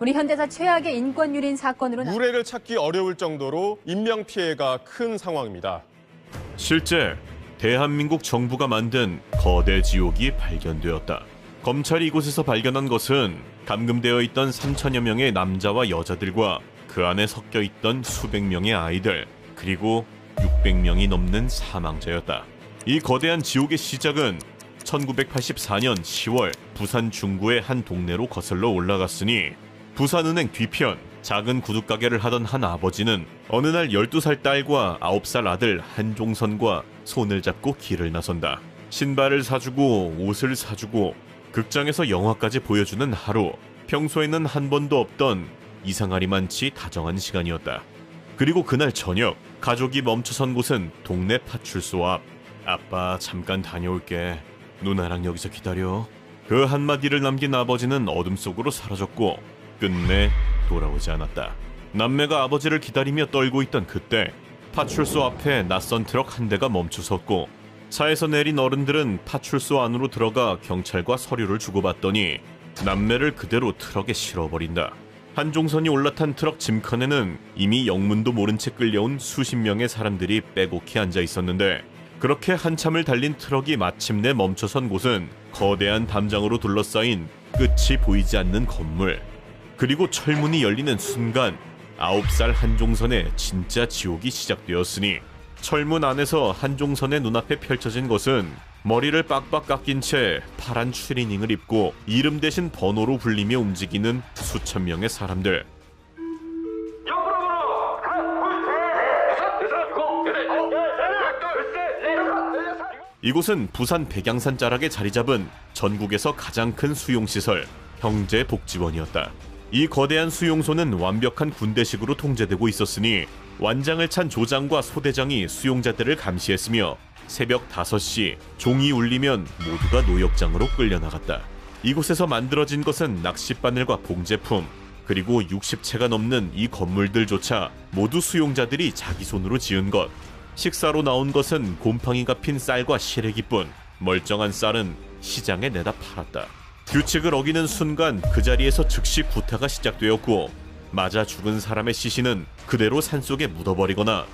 우리 현대사 최악의 인권 유린 사건으로 유례를 찾기 어려울 정도로 인명피해가 큰 상황입니다. 실제 대한민국 정부가 만든 거대 지옥이 발견되었다. 검찰이 이곳에서 발견한 것은 감금되어 있던 3천여 명의 남자와 여자들과 그 안에 섞여 있던 수백 명의 아이들, 그리고 600명이 넘는 사망자였다. 이 거대한 지옥의 시작은 1984년 10월 부산 중구의 한 동네로 거슬러 올라갔으니, 부산은행 뒤편 작은 구두가게를 하던 한 아버지는 어느 날 12살 딸과 9살 아들 한종선과 손을 잡고 길을 나선다. 신발을 사주고 옷을 사주고 극장에서 영화까지 보여주는 하루. 평소에는 한 번도 없던 이상하리만치 다정한 시간이었다. 그리고 그날 저녁, 가족이 멈춰선 곳은 동네 파출소 앞. 아빠 잠깐 다녀올게. 누나랑 여기서 기다려. 그 한마디를 남긴 아버지는 어둠 속으로 사라졌고 끝내 돌아오지 않았다. 남매가 아버지를 기다리며 떨고 있던 그때 파출소 앞에 낯선 트럭 한 대가 멈춰섰고, 차에서 내린 어른들은 파출소 안으로 들어가 경찰과 서류를 주고받더니 남매를 그대로 트럭에 실어버린다. 한종선이 올라탄 트럭 짐칸에는 이미 영문도 모른 채 끌려온 수십 명의 사람들이 빼곡히 앉아 있었는데, 그렇게 한참을 달린 트럭이 마침내 멈춰선 곳은 거대한 담장으로 둘러싸인 끝이 보이지 않는 건물. 그리고 철문이 열리는 순간 9살 한종선의 진짜 지옥이 시작되었으니, 철문 안에서 한종선의 눈앞에 펼쳐진 것은 머리를 빡빡 깎인 채 파란 추리닝을 입고 이름 대신 번호로 불리며 움직이는 수천 명의 사람들. 이곳은 부산 백양산 자락에 자리 잡은 전국에서 가장 큰 수용시설, 형제복지원이었다. 이 거대한 수용소는 완벽한 군대식으로 통제되고 있었으니 완장을 찬 조장과 소대장이 수용자들을 감시했으며 새벽 5시 종이 울리면 모두가 노역장으로 끌려나갔다. 이곳에서 만들어진 것은 낚싯바늘과 봉제품, 그리고 60채가 넘는 이 건물들조차 모두 수용자들이 자기 손으로 지은 것. 식사로 나온 것은 곰팡이가 핀 쌀과 시래기뿐. 멀쩡한 쌀은 시장에 내다 팔았다. 규칙을 어기는 순간 그 자리에서 즉시 구타가 시작되었고, 맞아 죽은 사람의 시신은 그대로 산속에 묻어버리거나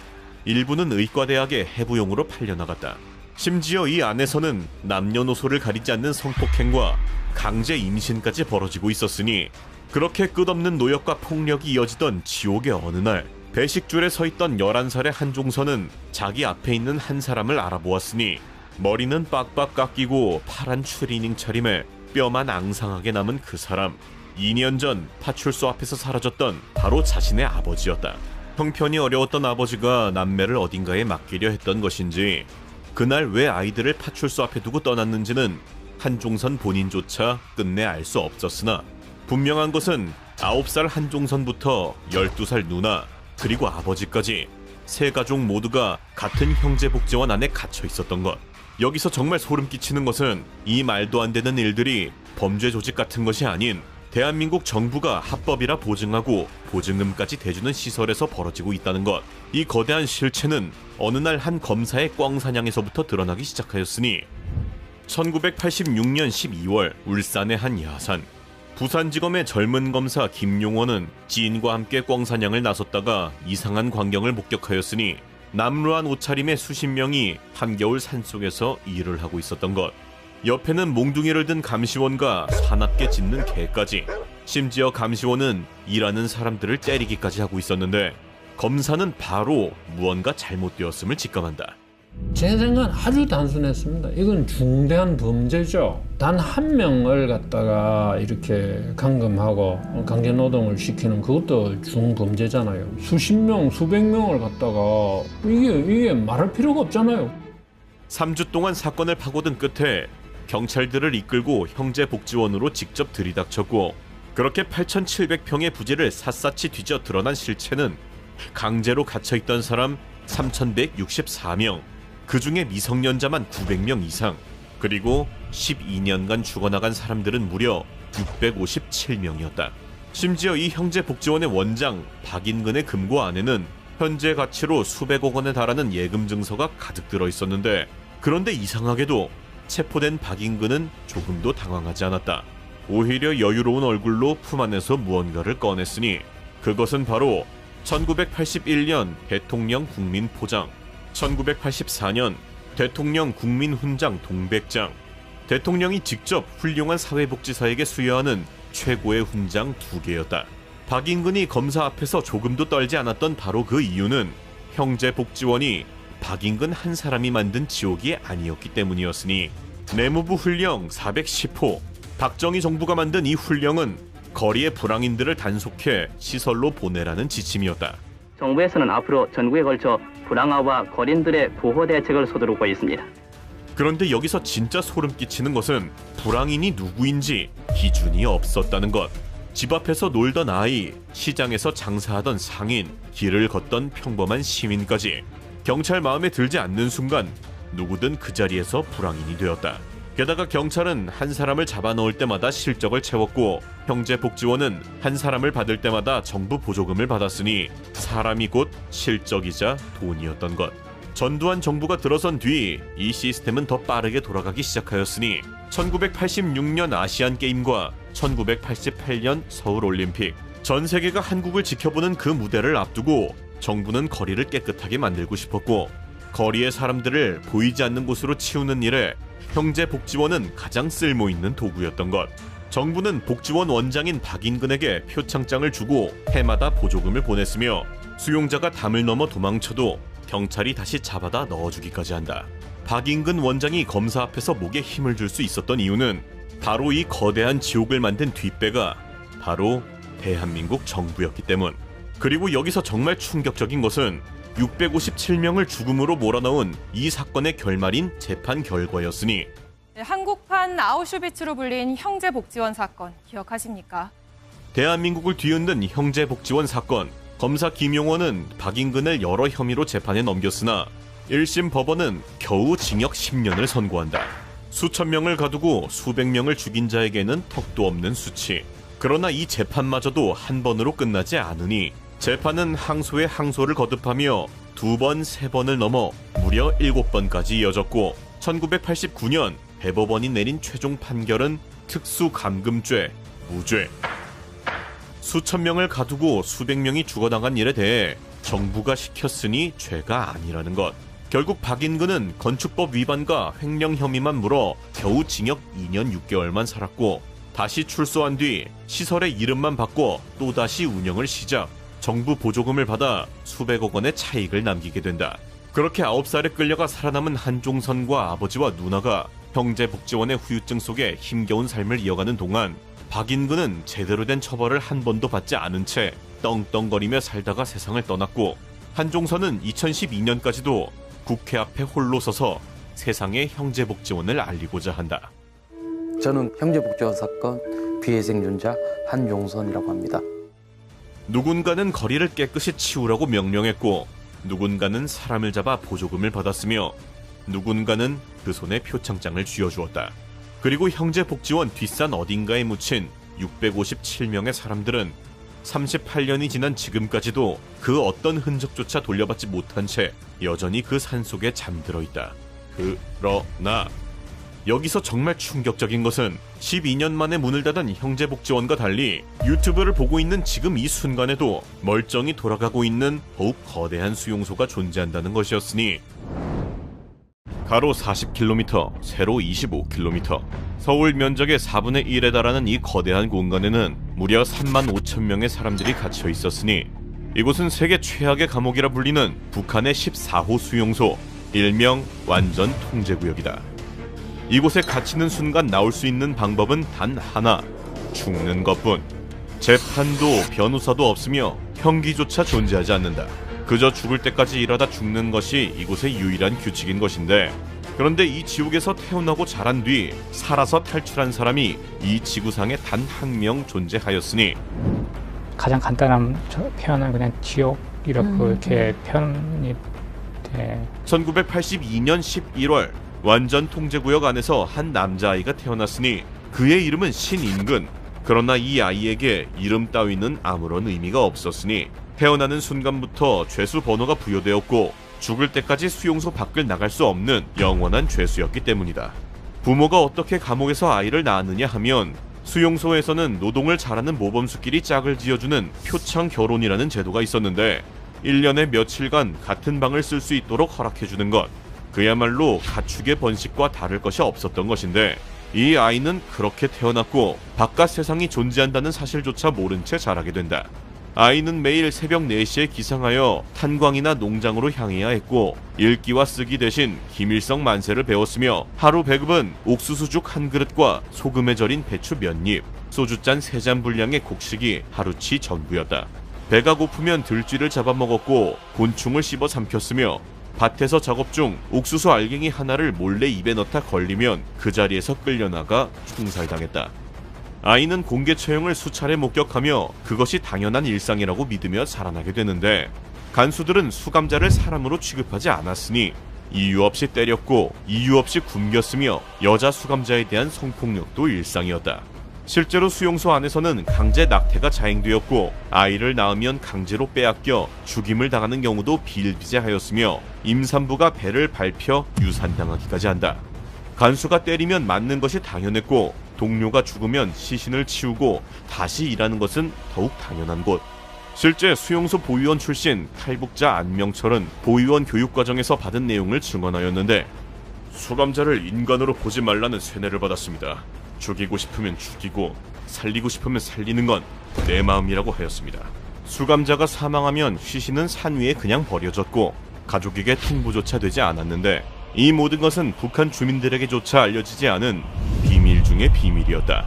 일부는 의과대학의 해부용으로 팔려나갔다. 심지어 이 안에서는 남녀노소를 가리지 않는 성폭행과 강제 임신까지 벌어지고 있었으니, 그렇게 끝없는 노역과 폭력이 이어지던 지옥의 어느 날, 배식줄에 서있던 11살의 한종선은 자기 앞에 있는 한 사람을 알아보았으니, 머리는 빡빡 깎이고 파란 추리닝 차림에 뼈만 앙상하게 남은 그 사람, 2년 전 파출소 앞에서 사라졌던 바로 자신의 아버지였다. 형편이 어려웠던 아버지가 남매를 어딘가에 맡기려 했던 것인지, 그날 왜 아이들을 파출소 앞에 두고 떠났는지는 한종선 본인조차 끝내 알 수 없었으나, 분명한 것은 9살 한종선부터 12살 누나, 그리고 아버지까지 세 가족 모두가 같은 형제복지원 안에 갇혀 있었던 것. 여기서 정말 소름 끼치는 것은 이 말도 안 되는 일들이 범죄 조직 같은 것이 아닌 대한민국 정부가 합법이라 보증하고 보증금까지 대주는 시설에서 벌어지고 있다는 것. 이 거대한 실체는 어느 날 한 검사의 꽝사냥에서부터 드러나기 시작하였으니, 1986년 12월 울산의 한 야산. 부산지검의 젊은 검사 김용원은 지인과 함께 꽝사냥을 나섰다가 이상한 광경을 목격하였으니, 남루한 옷차림의 수십 명이 한겨울 산속에서 일을 하고 있었던 것. 옆에는 몽둥이를 든 감시원과 사납게 짖는 개까지. 심지어 감시원은 일하는 사람들을 때리기까지 하고 있었는데, 검사는 바로 무언가 잘못되었음을 직감한다. 제 생각은 아주 단순했습니다. 이건 중대한 범죄죠. 단 한 명을 갖다가 이렇게 감금하고 강제노동을 시키는 그것도 중범죄잖아요. 수십 명, 수백 명을 갖다가 이게 말할 필요가 없잖아요. 3주 동안 사건을 파고든 끝에 경찰들을 이끌고 형제복지원으로 직접 들이닥쳤고, 그렇게 8,700평의 부지를 샅샅이 뒤져 드러난 실체는 강제로 갇혀있던 사람 3,164명, 그 중에 미성년자만 900명 이상, 그리고 12년간 죽어나간 사람들은 무려 657명이었다. 심지어 이 형제복지원의 원장 박인근의 금고 안에는 현재 가치로 수백억 원에 달하는 예금 증서가 가득 들어 있었는데, 그런데 이상하게도 체포된 박인근은 조금도 당황하지 않았다. 오히려 여유로운 얼굴로 품 안에서 무언가를 꺼냈으니 그것은 바로 1981년 대통령 국민포장, 1984년 대통령 국민훈장 동백장, 대통령이 직접 훌륭한 사회복지사에게 수여하는 최고의 훈장 2개였다. 박인근이 검사 앞에서 조금도 떨지 않았던 바로 그 이유는 형제복지원이 박인근 한 사람이 만든 지옥이 아니었기 때문이었으니 내무부 훈령 410호, 박정희 정부가 만든 이 훈령은 거리의 불황인들을 단속해 시설로 보내라는 지침이었다. 정부에서는 앞으로 전국에 걸쳐 불황아와 거린들의 구호 대책을 서두르고 있습니다. 그런데 여기서 진짜 소름 끼치는 것은 불황인이 누구인지 기준이 없었다는 것. 집 앞에서 놀던 아이, 시장에서 장사하던 상인, 길을 걷던 평범한 시민까지 경찰 마음에 들지 않는 순간 누구든 그 자리에서 불황인이 되었다. 게다가 경찰은 한 사람을 잡아넣을 때마다 실적을 채웠고 형제복지원은 한 사람을 받을 때마다 정부 보조금을 받았으니 사람이 곧 실적이자 돈이었던 것. 전두환 정부가 들어선 뒤 이 시스템은 더 빠르게 돌아가기 시작하였으니 1986년 아시안게임과 1988년 서울올림픽, 전 세계가 한국을 지켜보는 그 무대를 앞두고 정부는 거리를 깨끗하게 만들고 싶었고 거리의 사람들을 보이지 않는 곳으로 치우는 일에 형제복지원은 가장 쓸모있는 도구였던 것. 정부는 복지원 원장인 박인근에게 표창장을 주고 해마다 보조금을 보냈으며 수용자가 담을 넘어 도망쳐도 경찰이 다시 잡아다 넣어주기까지 한다. 박인근 원장이 검사 앞에서 목에 힘을 줄 수 있었던 이유는 바로 이 거대한 지옥을 만든 뒷배가 바로 대한민국 정부였기 때문. 그리고 여기서 정말 충격적인 것은 657명을 죽음으로 몰아넣은 이 사건의 결말인 재판 결과였으니 한국판 아우슈비츠로 불린 형제복지원 사건 기억하십니까? 대한민국을 뒤흔든 형제복지원 사건. 검사 김용원은 박인근을 여러 혐의로 재판에 넘겼으나 1심 법원은 겨우 징역 10년을 선고한다. 수천 명을 가두고 수백 명을 죽인 자에게는 턱도 없는 수치. 그러나 이 재판마저도 한 번으로 끝나지 않으니 재판은 항소에 항소를 거듭하며 2번, 3번을 넘어 무려 7번까지 이어졌고 1989년 대법원이 내린 최종 판결은 특수감금죄, 무죄. 수천 명을 가두고 수백 명이 죽어나간 일에 대해 정부가 시켰으니 죄가 아니라는 것. 결국 박인근은 건축법 위반과 횡령 혐의만 물어 겨우 징역 2년 6개월만 살았고 다시 출소한 뒤 시설의 이름만 바꿔 또다시 운영을 시작. 정부 보조금을 받아 수백억 원의 차익을 남기게 된다. 그렇게 9살에 끌려가 살아남은 한종선과 아버지와 누나가 형제복지원의 후유증 속에 힘겨운 삶을 이어가는 동안 박인근은 제대로 된 처벌을 한 번도 받지 않은 채 떵떵거리며 살다가 세상을 떠났고 한종선은 2012년까지도 국회 앞에 홀로 서서 세상에 형제복지원을 알리고자 한다. 저는 형제복지원 사건 피해 생존자 한종선이라고 합니다. 누군가는 거리를 깨끗이 치우라고 명령했고 누군가는 사람을 잡아 보조금을 받았으며 누군가는 그 손에 표창장을 쥐어주었다. 그리고 형제복지원 뒷산 어딘가에 묻힌 657명의 사람들은 38년이 지난 지금까지도 그 어떤 흔적조차 돌려받지 못한 채 여전히 그 산속에 잠들어 있다. 그러나 여기서 정말 충격적인 것은 12년 만에 문을 닫은 형제복지원과 달리 유튜브를 보고 있는 지금 이 순간에도 멀쩡히 돌아가고 있는 더욱 거대한 수용소가 존재한다는 것이었으니 가로 40km, 세로 25km, 서울 면적의 4분의 1에 달하는 이 거대한 공간에는 무려 3만 5천 명의 사람들이 갇혀 있었으니 이곳은 세계 최악의 감옥이라 불리는 북한의 14호 수용소, 일명 완전 통제구역이다. 이곳에 갇히는 순간 나올 수 있는 방법은 단 하나, 죽는 것뿐. 재판도 변호사도 없으며 형기조차 존재하지 않는다. 그저 죽을 때까지 일하다 죽는 것이 이곳의 유일한 규칙인 것인데 그런데 이 지옥에서 태어나고 자란 뒤 살아서 탈출한 사람이 이 지구상에 단 한 명 존재하였으니 가장 간단한 표현은 그냥 지옥이라고 이렇게 표현이 돼. 1982년 11월 완전 통제구역 안에서 한 남자아이가 태어났으니 그의 이름은 신인근. 그러나 이 아이에게 이름 따위는 아무런 의미가 없었으니 태어나는 순간부터 죄수 번호가 부여되었고 죽을 때까지 수용소 밖을 나갈 수 없는 영원한 죄수였기 때문이다. 부모가 어떻게 감옥에서 아이를 낳았느냐 하면 수용소에서는 노동을 잘하는 모범수끼리 짝을 지어주는 표창 결혼이라는 제도가 있었는데 1년에 며칠간 같은 방을 쓸 수 있도록 허락해주는 것, 그야말로 가축의 번식과 다를 것이 없었던 것인데, 이 아이는 그렇게 태어났고 바깥 세상이 존재한다는 사실조차 모른 채 자라게 된다. 아이는 매일 새벽 4시에 기상하여 탄광이나 농장으로 향해야 했고, 읽기와 쓰기 대신 김일성 만세를 배웠으며, 하루 배급은 옥수수죽 1그릇과 소금에 절인 배추 몇 입, 소주잔 3잔 분량의 곡식이 하루치 전부였다. 배가 고프면 들쥐를 잡아먹었고 곤충을 씹어 삼켰으며, 밭에서 작업 중 옥수수 알갱이 하나를 몰래 입에 넣다 걸리면 그 자리에서 끌려나가 총살당했다. 아이는 공개 처형을 수차례 목격하며 그것이 당연한 일상이라고 믿으며 자라나게 되는데, 간수들은 수감자를 사람으로 취급하지 않았으니 이유 없이 때렸고 이유 없이 굶겼으며 여자 수감자에 대한 성폭력도 일상이었다. 실제로 수용소 안에서는 강제 낙태가 자행되었고, 아이를 낳으면 강제로 빼앗겨 죽임을 당하는 경우도 비일비재하였으며, 임산부가 배를 밟혀 유산당하기까지 한다. 간수가 때리면 맞는 것이 당연했고, 동료가 죽으면 시신을 치우고 다시 일하는 것은 더욱 당연한 곳. 실제 수용소 보위원 출신 탈북자 안명철은 보위원 교육과정에서 받은 내용을 증언하였는데, 수감자를 인간으로 보지 말라는 세뇌를 받았습니다. 죽이고 싶으면 죽이고 살리고 싶으면 살리는 건 내 마음이라고 하였습니다. 수감자가 사망하면 시신은 산 위에 그냥 버려졌고 가족에게 통보조차 되지 않았는데, 이 모든 것은 북한 주민들에게조차 알려지지 않은 비밀 중의 비밀이었다.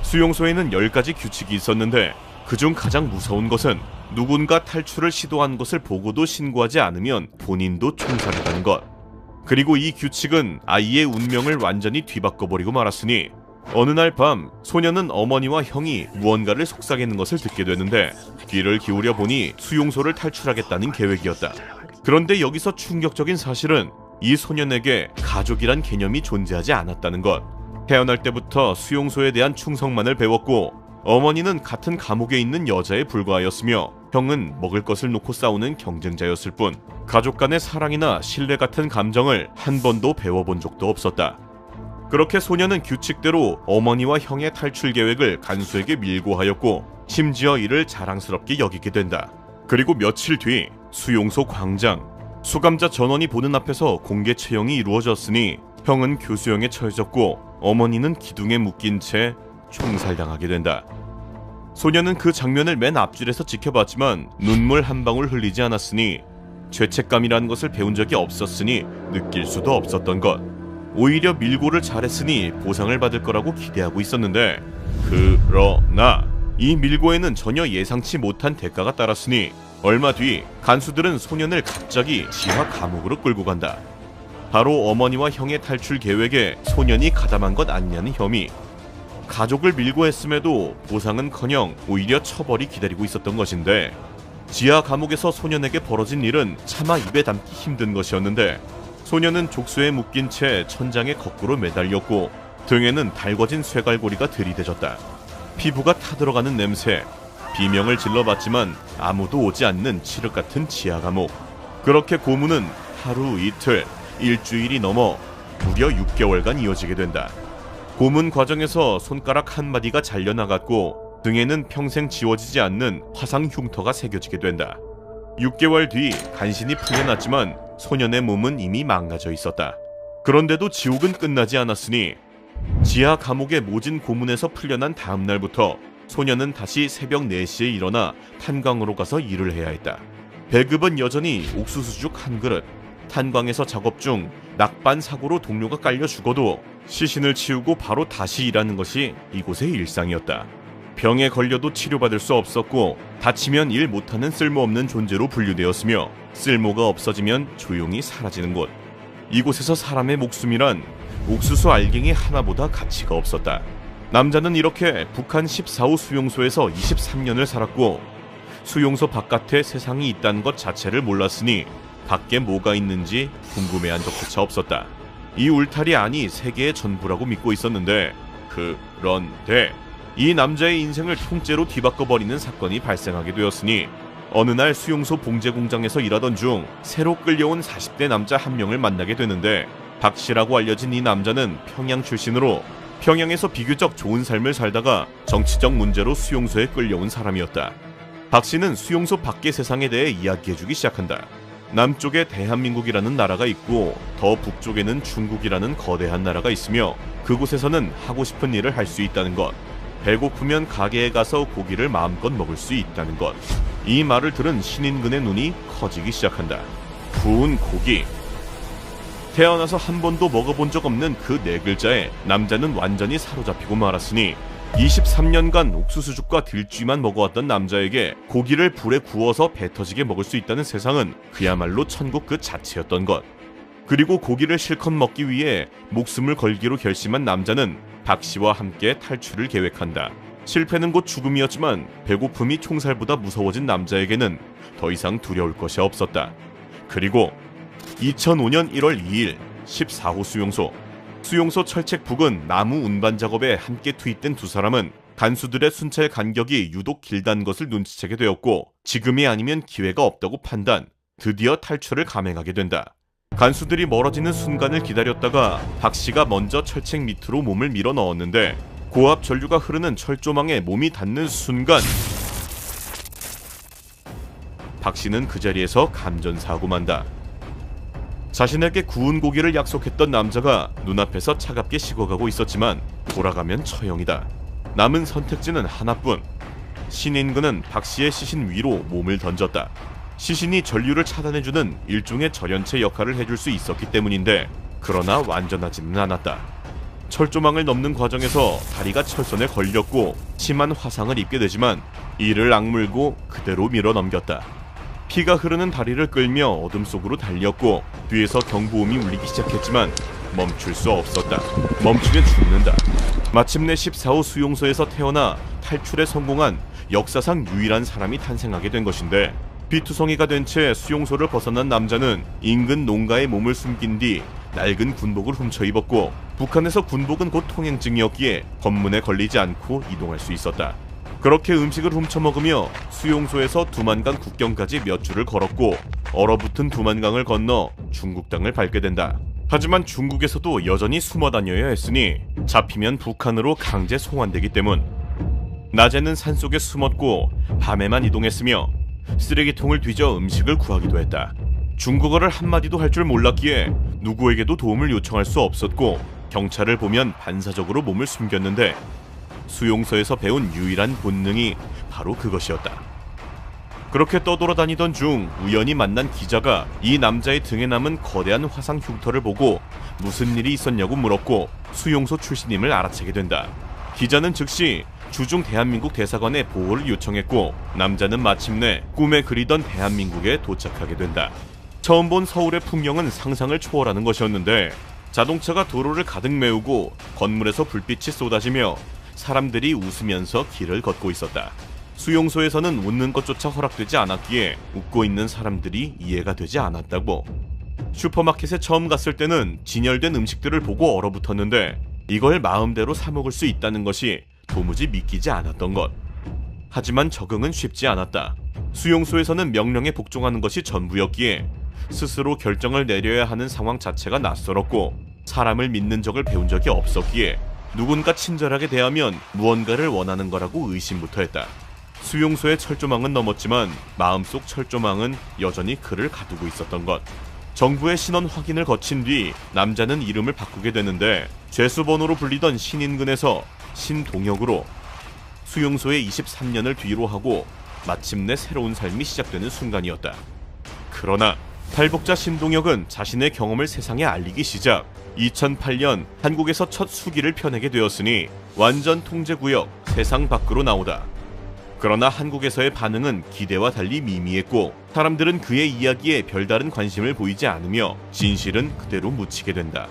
수용소에는 10가지 규칙이 있었는데, 그중 가장 무서운 것은 누군가 탈출을 시도한 것을 보고도 신고하지 않으면 본인도 총살했다는 것. 그리고 이 규칙은 아이의 운명을 완전히 뒤바꿔버리고 말았으니, 어느 날 밤 소녀는 어머니와 형이 무언가를 속삭이는 것을 듣게 되는데, 귀를 기울여 보니 수용소를 탈출하겠다는 계획이었다. 그런데 여기서 충격적인 사실은 이 소년에게 가족이란 개념이 존재하지 않았다는 것. 태어날 때부터 수용소에 대한 충성만을 배웠고, 어머니는 같은 감옥에 있는 여자에 불과하였으며, 형은 먹을 것을 놓고 싸우는 경쟁자였을 뿐, 가족 간의 사랑이나 신뢰 같은 감정을 한 번도 배워본 적도 없었다. 그렇게 소녀는 규칙대로 어머니와 형의 탈출 계획을 간수에게 밀고 하였고, 심지어 이를 자랑스럽게 여기게 된다. 그리고 며칠 뒤 수용소 광장, 수감자 전원이 보는 앞에서 공개 처형이 이루어졌으니 형은 교수형에 처해졌고 어머니는 기둥에 묶인 채 총살당하게 된다. 소녀는 그 장면을 맨 앞줄에서 지켜봤지만 눈물 한 방울 흘리지 않았으니, 죄책감이라는 것을 배운 적이 없었으니 느낄 수도 없었던 것. 오히려 밀고를 잘했으니 보상을 받을 거라고 기대하고 있었는데, 그러나 이 밀고에는 전혀 예상치 못한 대가가 따랐으니, 얼마 뒤 간수들은 소년을 갑자기 지하 감옥으로 끌고 간다. 바로 어머니와 형의 탈출 계획에 소년이 가담한 것 아니냐는 혐의. 가족을 밀고 했음에도 보상은커녕 오히려 처벌이 기다리고 있었던 것인데, 지하 감옥에서 소년에게 벌어진 일은 차마 입에 담기 힘든 것이었는데, 소년은 족쇄에 묶인 채 천장에 거꾸로 매달렸고 등에는 달궈진 쇠갈고리가 들이대졌다. 피부가 타들어가는 냄새, 비명을 질러봤지만 아무도 오지 않는 칠흑 같은 지하 감옥. 그렇게 고문은 하루, 이틀, 일주일이 넘어 무려 6개월간 이어지게 된다. 고문 과정에서 손가락 한 마디가 잘려나갔고 등에는 평생 지워지지 않는 화상 흉터가 새겨지게 된다. 6개월 뒤 간신히 풀려났지만 소년의 몸은 이미 망가져 있었다. 그런데도 지옥은 끝나지 않았으니, 지하 감옥의 모진 고문에서 풀려난 다음 날부터 소년은 다시 새벽 4시에 일어나 탄광으로 가서 일을 해야 했다. 배급은 여전히 옥수수죽 1그릇. 탄광에서 작업 중 낙반 사고로 동료가 깔려 죽어도 시신을 치우고 바로 다시 일하는 것이 이곳의 일상이었다. 병에 걸려도 치료받을 수 없었고, 다치면 일 못하는 쓸모없는 존재로 분류되었으며, 쓸모가 없어지면 조용히 사라지는 곳. 이곳에서 사람의 목숨이란 옥수수 알갱이 하나보다 가치가 없었다. 남자는 이렇게 북한 14호 수용소에서 23년을 살았고, 수용소 바깥에 세상이 있다는 것 자체를 몰랐으니 밖에 뭐가 있는지 궁금해한 적조차 없었다. 이 울타리 안이 세계의 전부라고 믿고 있었는데, 그런데 이 남자의 인생을 통째로 뒤바꿔버리는 사건이 발생하게 되었으니, 어느 날 수용소 봉제 공장에서 일하던 중 새로 끌려온 40대 남자 한 명을 만나게 되는데, 박 씨라고 알려진 이 남자는 평양 출신으로 평양에서 비교적 좋은 삶을 살다가 정치적 문제로 수용소에 끌려온 사람이었다. 박 씨는 수용소 밖의 세상에 대해 이야기해주기 시작한다. 남쪽에 대한민국이라는 나라가 있고 더 북쪽에는 중국이라는 거대한 나라가 있으며 그곳에서는 하고 싶은 일을 할 수 있다는 것, 배고프면 가게에 가서 고기를 마음껏 먹을 수 있다는 것. 이 말을 들은 신인근의 눈이 커지기 시작한다. 구운 고기. 태어나서 한 번도 먹어본 적 없는 그 네 글자에 남자는 완전히 사로잡히고 말았으니 23년간 옥수수죽과 들쥐만 먹어왔던 남자에게 고기를 불에 구워서 배 터지게 먹을 수 있다는 세상은 그야말로 천국 그 자체였던 것. 그리고 고기를 실컷 먹기 위해 목숨을 걸기로 결심한 남자는 박 씨와 함께 탈출을 계획한다. 실패는 곧 죽음이었지만 배고픔이 총살보다 무서워진 남자에게는 더 이상 두려울 것이 없었다. 그리고 2005년 1월 2일 14호 수용소 철책 부근 나무 운반 작업에 함께 투입된 두 사람은 간수들의 순찰 간격이 유독 길다는 것을 눈치채게 되었고 지금이 아니면 기회가 없다고 판단, 드디어 탈출을 감행하게 된다. 간수들이 멀어지는 순간을 기다렸다가 박 씨가 먼저 철책 밑으로 몸을 밀어 넣었는데 고압 전류가 흐르는 철조망에 몸이 닿는 순간 박 씨는 그 자리에서 감전사고 만다. 자신에게 구운 고기를 약속했던 남자가 눈앞에서 차갑게 식어가고 있었지만 돌아가면 처형이다. 남은 선택지는 하나뿐. 신인근은 박 씨의 시신 위로 몸을 던졌다. 시신이 전류를 차단해주는 일종의 절연체 역할을 해줄 수 있었기 때문인데 그러나 완전하지는 않았다. 철조망을 넘는 과정에서 다리가 철선에 걸렸고 심한 화상을 입게 되지만 이를 악물고 그대로 밀어넘겼다. 피가 흐르는 다리를 끌며 어둠 속으로 달렸고 뒤에서 경보음이 울리기 시작했지만 멈출 수 없었다. 멈추면 죽는다. 마침내 14호 수용소에서 태어나 탈출에 성공한 역사상 유일한 사람이 탄생하게 된 것인데 피투성이가 된 채 수용소를 벗어난 남자는 인근 농가에 몸을 숨긴 뒤 낡은 군복을 훔쳐 입었고 북한에서 군복은 곧 통행증이었기에 검문에 걸리지 않고 이동할 수 있었다. 그렇게 음식을 훔쳐먹으며 수용소에서 두만강 국경까지 몇 줄을 걸었고 얼어붙은 두만강을 건너 중국 땅을 밟게 된다. 하지만 중국에서도 여전히 숨어 다녀야 했으니 잡히면 북한으로 강제 송환되기 때문 낮에는 산속에 숨었고 밤에만 이동했으며 쓰레기통을 뒤져 음식을 구하기도 했다. 중국어를 한마디도 할 줄 몰랐기에 누구에게도 도움을 요청할 수 없었고 경찰을 보면 반사적으로 몸을 숨겼는데 수용소에서 배운 유일한 본능이 바로 그것이었다. 그렇게 떠돌아다니던 중 우연히 만난 기자가 이 남자의 등에 남은 거대한 화상 흉터를 보고 무슨 일이 있었냐고 물었고 수용소 출신임을 알아채게 된다. 기자는 즉시 주중 대한민국 대사관에 보호를 요청했고 남자는 마침내 꿈에 그리던 대한민국에 도착하게 된다. 처음 본 서울의 풍경은 상상을 초월하는 것이었는데 자동차가 도로를 가득 메우고 건물에서 불빛이 쏟아지며 사람들이 웃으면서 길을 걷고 있었다. 수용소에서는 웃는 것조차 허락되지 않았기에 웃고 있는 사람들이 이해가 되지 않았다고. 슈퍼마켓에 처음 갔을 때는 진열된 음식들을 보고 얼어붙었는데 이걸 마음대로 사 먹을 수 있다는 것이 도무지 믿기지 않았던 것. 하지만 적응은 쉽지 않았다. 수용소에서는 명령에 복종하는 것이 전부였기에 스스로 결정을 내려야 하는 상황 자체가 낯설었고 사람을 믿는 적을 배운 적이 없었기에 누군가 친절하게 대하면 무언가를 원하는 거라고 의심부터 했다. 수용소의 철조망은 넘었지만 마음속 철조망은 여전히 그를 가두고 있었던 것. 정부의 신원 확인을 거친 뒤 남자는 이름을 바꾸게 되는데 죄수번호로 불리던 신인근에서 신동혁으로 수용소에 23년을 뒤로 하고 마침내 새로운 삶이 시작되는 순간이었다. 그러나 탈북자 신동혁은 자신의 경험을 세상에 알리기 시작 2008년 한국에서 첫 수기를 펴내게 되었으니 완전 통제구역 세상 밖으로 나오다. 그러나 한국에서의 반응은 기대와 달리 미미했고 사람들은 그의 이야기에 별다른 관심을 보이지 않으며 진실은 그대로 묻히게 된다.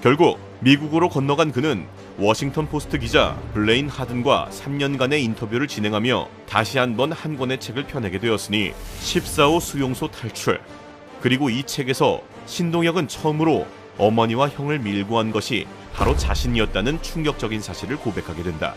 결국 미국으로 건너간 그는 워싱턴 포스트 기자 블레인 하든과 3년간의 인터뷰를 진행하며 다시 한번 한 권의 책을 펴내게 되었으니 14호 수용소 탈출. 그리고 이 책에서 신동혁은 처음으로 어머니와 형을 밀고 한 것이 바로 자신이었다는 충격적인 사실을 고백하게 된다.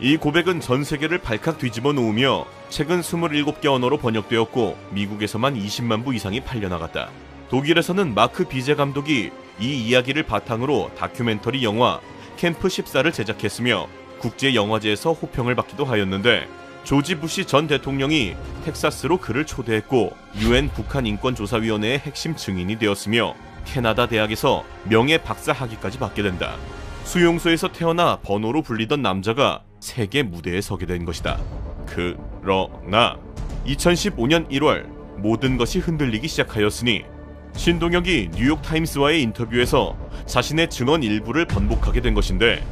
이 고백은 전 세계를 발칵 뒤집어 놓으며 책은 27개 언어로 번역되었고 미국에서만 20만 부 이상이 팔려나갔다. 독일에서는 마크 비제 감독이 이 이야기를 바탕으로 다큐멘터리 영화 캠프 14를 제작했으며 국제영화제에서 호평을 받기도 하였는데 조지 부시 전 대통령이 텍사스로 그를 초대했고 UN 북한인권조사위원회의 핵심 증인이 되었으며 캐나다 대학에서 명예 박사 학위까지 받게 된다. 수용소에서 태어나 번호로 불리던 남자가 세계 무대에 서게 된 것이다. 그러나 2015년 1월 모든 것이 흔들리기 시작하였으니 신동혁이 뉴욕타임스와의 인터뷰에서 자신의 증언 일부를 번복하게 된 것인데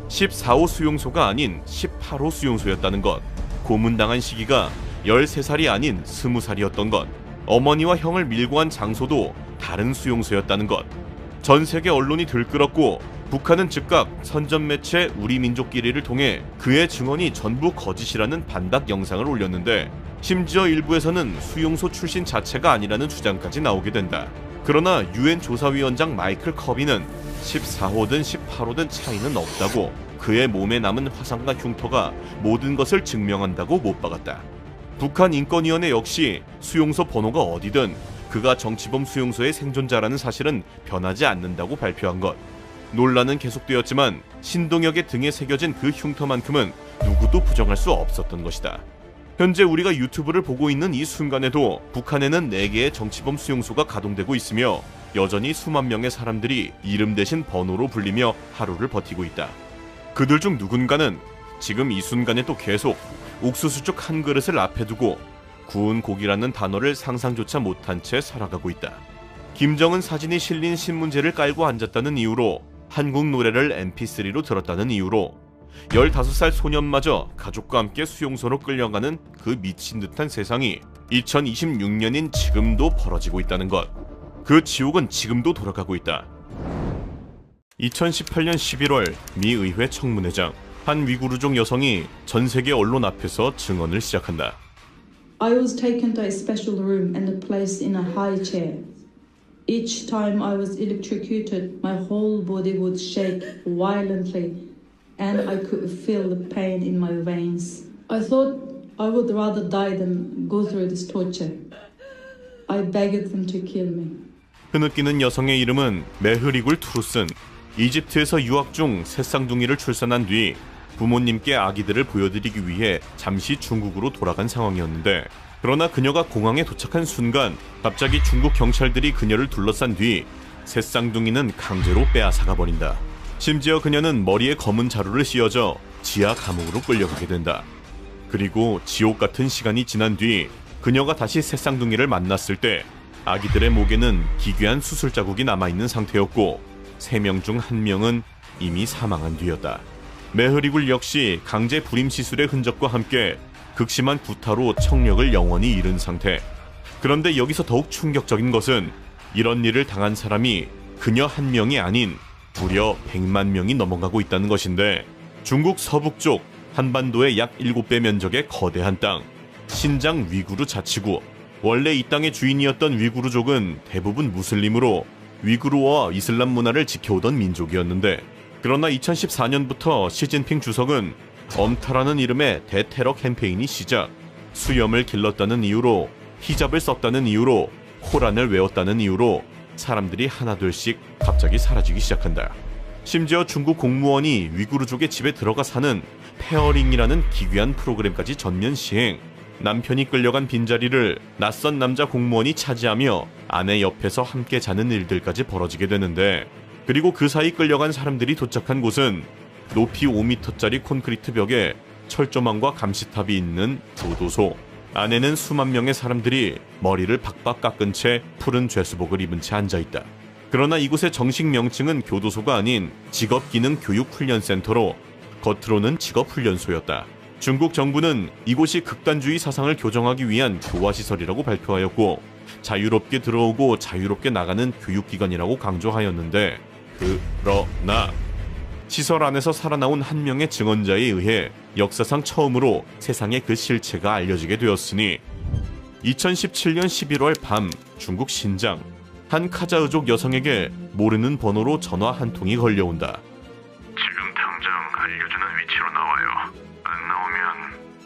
14호 수용소가 아닌 18호 수용소였다는 것, 고문당한 시기가 13살이 아닌 20살이었던 것, 어머니와 형을 밀고 간 장소도 다른 수용소였다는 것, 전 세계 언론이 들끓었고 북한은 즉각 선전 매체 우리민족끼리를 통해 그의 증언이 전부 거짓이라는 반박 영상을 올렸는데 심지어 일부에서는 수용소 출신 자체가 아니라는 주장까지 나오게 된다. 그러나 UN 조사위원장 마이클 커비는 14호든 18호든 차이는 없다고 그의 몸에 남은 화상과 흉터가 모든 것을 증명한다고 못 박았다. 북한 인권위원회 역시 수용소 번호가 어디든 그가 정치범 수용소의 생존자라는 사실은 변하지 않는다고 발표한 것. 논란은 계속되었지만 신동혁의 등에 새겨진 그 흉터만큼은 누구도 부정할 수 없었던 것이다. 현재 우리가 유튜브를 보고 있는 이 순간에도 북한에는 4개의 정치범 수용소가 가동되고 있으며 여전히 수만 명의 사람들이 이름 대신 번호로 불리며 하루를 버티고 있다. 그들 중 누군가는 지금 이 순간에도 계속 옥수수죽 한 그릇을 앞에 두고 구운 고기라는 단어를 상상조차 못한 채 살아가고 있다. 김정은 사진이 실린 신문지를 깔고 앉았다는 이유로 한국 노래를 mp3로 들었다는 이유로 15살 소년마저 가족과 함께 수용소로 끌려가는 그 미친 듯한 세상이 2026년인 지금도 벌어지고 있다는 것. 그 지옥은 지금도 돌아가고 있다. 2018년 11월 미 의회 청문회장. 한 위구르족 여성이 전 세계 언론 앞에서 증언을 시작한다. I was taken to a special room and placed in a high chair. Each time I was electrocuted, my whole body would shake violently and I could feel the pain in my veins. I thought I would rather die than go through this torture. I begged them to kill me. 흐느끼는 여성의 이름은 메흐리굴 투루슨. 이집트에서 유학 중 새 쌍둥이를 출산한 뒤 부모님께 아기들을 보여드리기 위해 잠시 중국으로 돌아간 상황이었는데, 그러나 그녀가 공항에 도착한 순간 갑자기 중국 경찰들이 그녀를 둘러싼 뒤 새 쌍둥이는 강제로 빼앗아가 버린다. 심지어 그녀는 머리에 검은 자루를 씌워져 지하 감옥으로 끌려가게 된다. 그리고 지옥 같은 시간이 지난 뒤 그녀가 다시 새 쌍둥이를 만났을 때 아기들의 목에는 기괴한 수술 자국이 남아있는 상태였고 3명 중 1명은 이미 사망한 뒤였다. 메흐리굴 역시 강제 불임 시술의 흔적과 함께 극심한 구타로 청력을 영원히 잃은 상태. 그런데 여기서 더욱 충격적인 것은 이런 일을 당한 사람이 그녀 1명이 아닌 무려 100만 명이 넘어가고 있다는 것인데, 중국 서북쪽 한반도의 약 7배 면적의 거대한 땅, 신장 위구르 자치구. 원래 이 땅의 주인이었던 위구르족은 대부분 무슬림으로 위구르와 이슬람 문화를 지켜오던 민족이었는데, 그러나 2014년부터 시진핑 주석은 엄타라는 이름의 대테러 캠페인이 시작, 수염을 길렀다는 이유로, 히잡을 썼다는 이유로, 코란을 외웠다는 이유로 사람들이 하나둘씩 갑자기 사라지기 시작한다. 심지어 중국 공무원이 위구르족의 집에 들어가 사는 페어링이라는 기괴한 프로그램까지 전면 시행. 남편이 끌려간 빈자리를 낯선 남자 공무원이 차지하며 아내 옆에서 함께 자는 일들까지 벌어지게 되는데, 그리고 그 사이 끌려간 사람들이 도착한 곳은 높이 5m짜리 콘크리트 벽에 철조망과 감시탑이 있는 교도소. 안에는 수만 명의 사람들이 머리를 박박 깎은 채 푸른 죄수복을 입은 채 앉아있다. 그러나 이곳의 정식 명칭은 교도소가 아닌 직업기능교육훈련센터로 겉으로는 직업훈련소였다. 중국 정부는 이곳이 극단주의 사상을 교정하기 위한 교화시설이라고 발표하였고 자유롭게 들어오고 자유롭게 나가는 교육기관이라고 강조하였는데, 그러나 시설 안에서 살아나온 1명의 증언자에 의해 역사상 처음으로 세상에 그 실체가 알려지게 되었으니 2017년 11월 밤 중국 신장, 한 카자흐족 여성에게 모르는 번호로 전화 한 통이 걸려온다. 지금 당장 알려주는 위치로 나와요. 안 나오면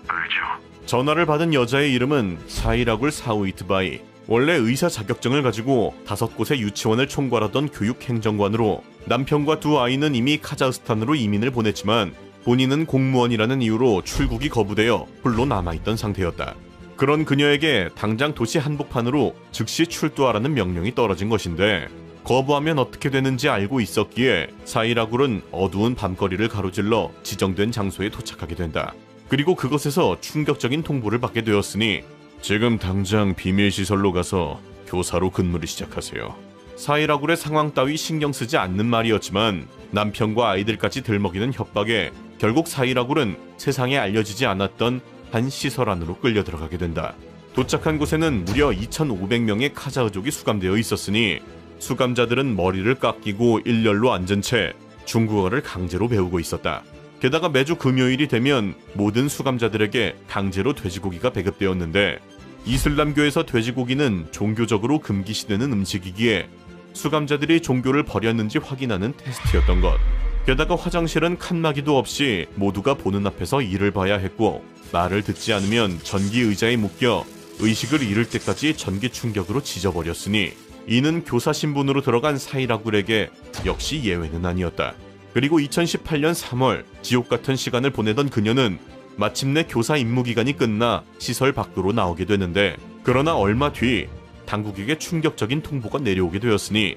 알죠. 전화를 받은 여자의 이름은 사이라굴 사우이트바이. 원래 의사 자격증을 가지고 5곳의 유치원을 총괄하던 교육행정관으로 남편과 두 아이는 이미 카자흐스탄으로 이민을 보냈지만 본인은 공무원이라는 이유로 출국이 거부되어 홀로 남아있던 상태였다. 그런 그녀에게 당장 도시 한복판으로 즉시 출두하라는 명령이 떨어진 것인데 거부하면 어떻게 되는지 알고 있었기에 사이라굴은 어두운 밤거리를 가로질러 지정된 장소에 도착하게 된다. 그리고 그것에서 충격적인 통보를 받게 되었으니 지금 당장 비밀시설로 가서 교사로 근무를 시작하세요. 사이라굴의 상황 따위 신경 쓰지 않는 말이었지만 남편과 아이들까지 들먹이는 협박에 결국 사이라굴은 세상에 알려지지 않았던 한 시설 안으로 끌려 들어가게 된다. 도착한 곳에는 무려 2,500명의 카자흐족이 수감되어 있었으니 수감자들은 머리를 깎이고 일렬로 앉은 채 중국어를 강제로 배우고 있었다. 게다가 매주 금요일이 되면 모든 수감자들에게 강제로 돼지고기가 배급되었는데 이슬람교에서 돼지고기는 종교적으로 금기시되는 음식이기에 수감자들이 종교를 버렸는지 확인하는 테스트였던 것. 게다가 화장실은 칸막이도 없이 모두가 보는 앞에서 일을 봐야 했고 말을 듣지 않으면 전기 의자에 묶여 의식을 잃을 때까지 전기 충격으로 지져버렸으니 이는 교사 신분으로 들어간 사이라굴에게 역시 예외는 아니었다. 그리고 2018년 3월 지옥 같은 시간을 보내던 그녀는 마침내 교사 임무기간이 끝나 시설 밖으로 나오게 되는데 그러나 얼마 뒤 당국에게 충격적인 통보가 내려오게 되었으니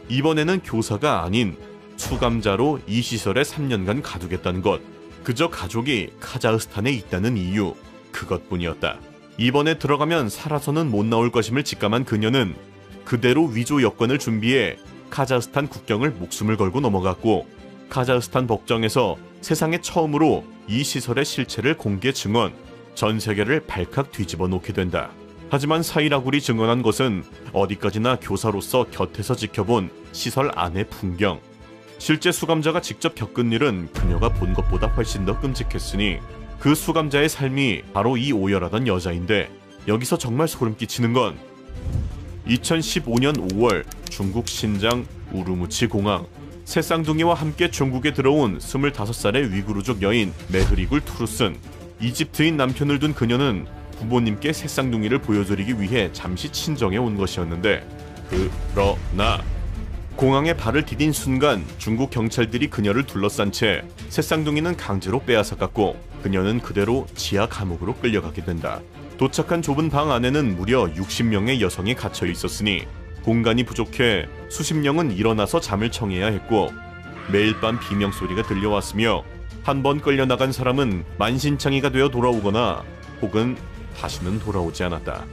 이번에는 교사가 아닌 수감자로 이 시설에 3년간 가두겠다는 것. 그저 가족이 카자흐스탄에 있다는 이유 그것뿐이었다. 이번에 들어가면 살아서는 못 나올 것임을 직감한 그녀는 그대로 위조 여권을 준비해 카자흐스탄 국경을 목숨을 걸고 넘어갔고 카자흐스탄 법정에서 세상에 처음으로 이 시설의 실체를 공개 증언, 전 세계를 발칵 뒤집어 놓게 된다. 하지만 사이라굴이 증언한 것은 어디까지나 교사로서 곁에서 지켜본 시설 안의 풍경. 실제 수감자가 직접 겪은 일은 그녀가 본 것보다 훨씬 더 끔찍했으니 그 수감자의 삶이 바로 이 오열하던 여자인데 여기서 정말 소름 끼치는 건 2015년 5월 중국 신장 우르무치 공항 새쌍둥이와 함께 중국에 들어온 25살의 위구르족 여인 메흐리굴 투르슨. 이집트인 남편을 둔 그녀는 부모님께 새쌍둥이를 보여드리기 위해 잠시 친정에 온 것이었는데 그러나 공항에 발을 디딘 순간 중국 경찰들이 그녀를 둘러싼 채 새쌍둥이는 강제로 빼앗아갔고 그녀는 그대로 지하 감옥으로 끌려가게 된다. 도착한 좁은 방 안에는 무려 60명의 여성이 갇혀 있었으니 공간이 부족해 수십 명은 일어나서 잠을 청해야 했고 매일 밤 비명소리가 들려왔으며 한 번 끌려나간 사람은 만신창이가 되어 돌아오거나 혹은 다시는 돌아오지 않았다.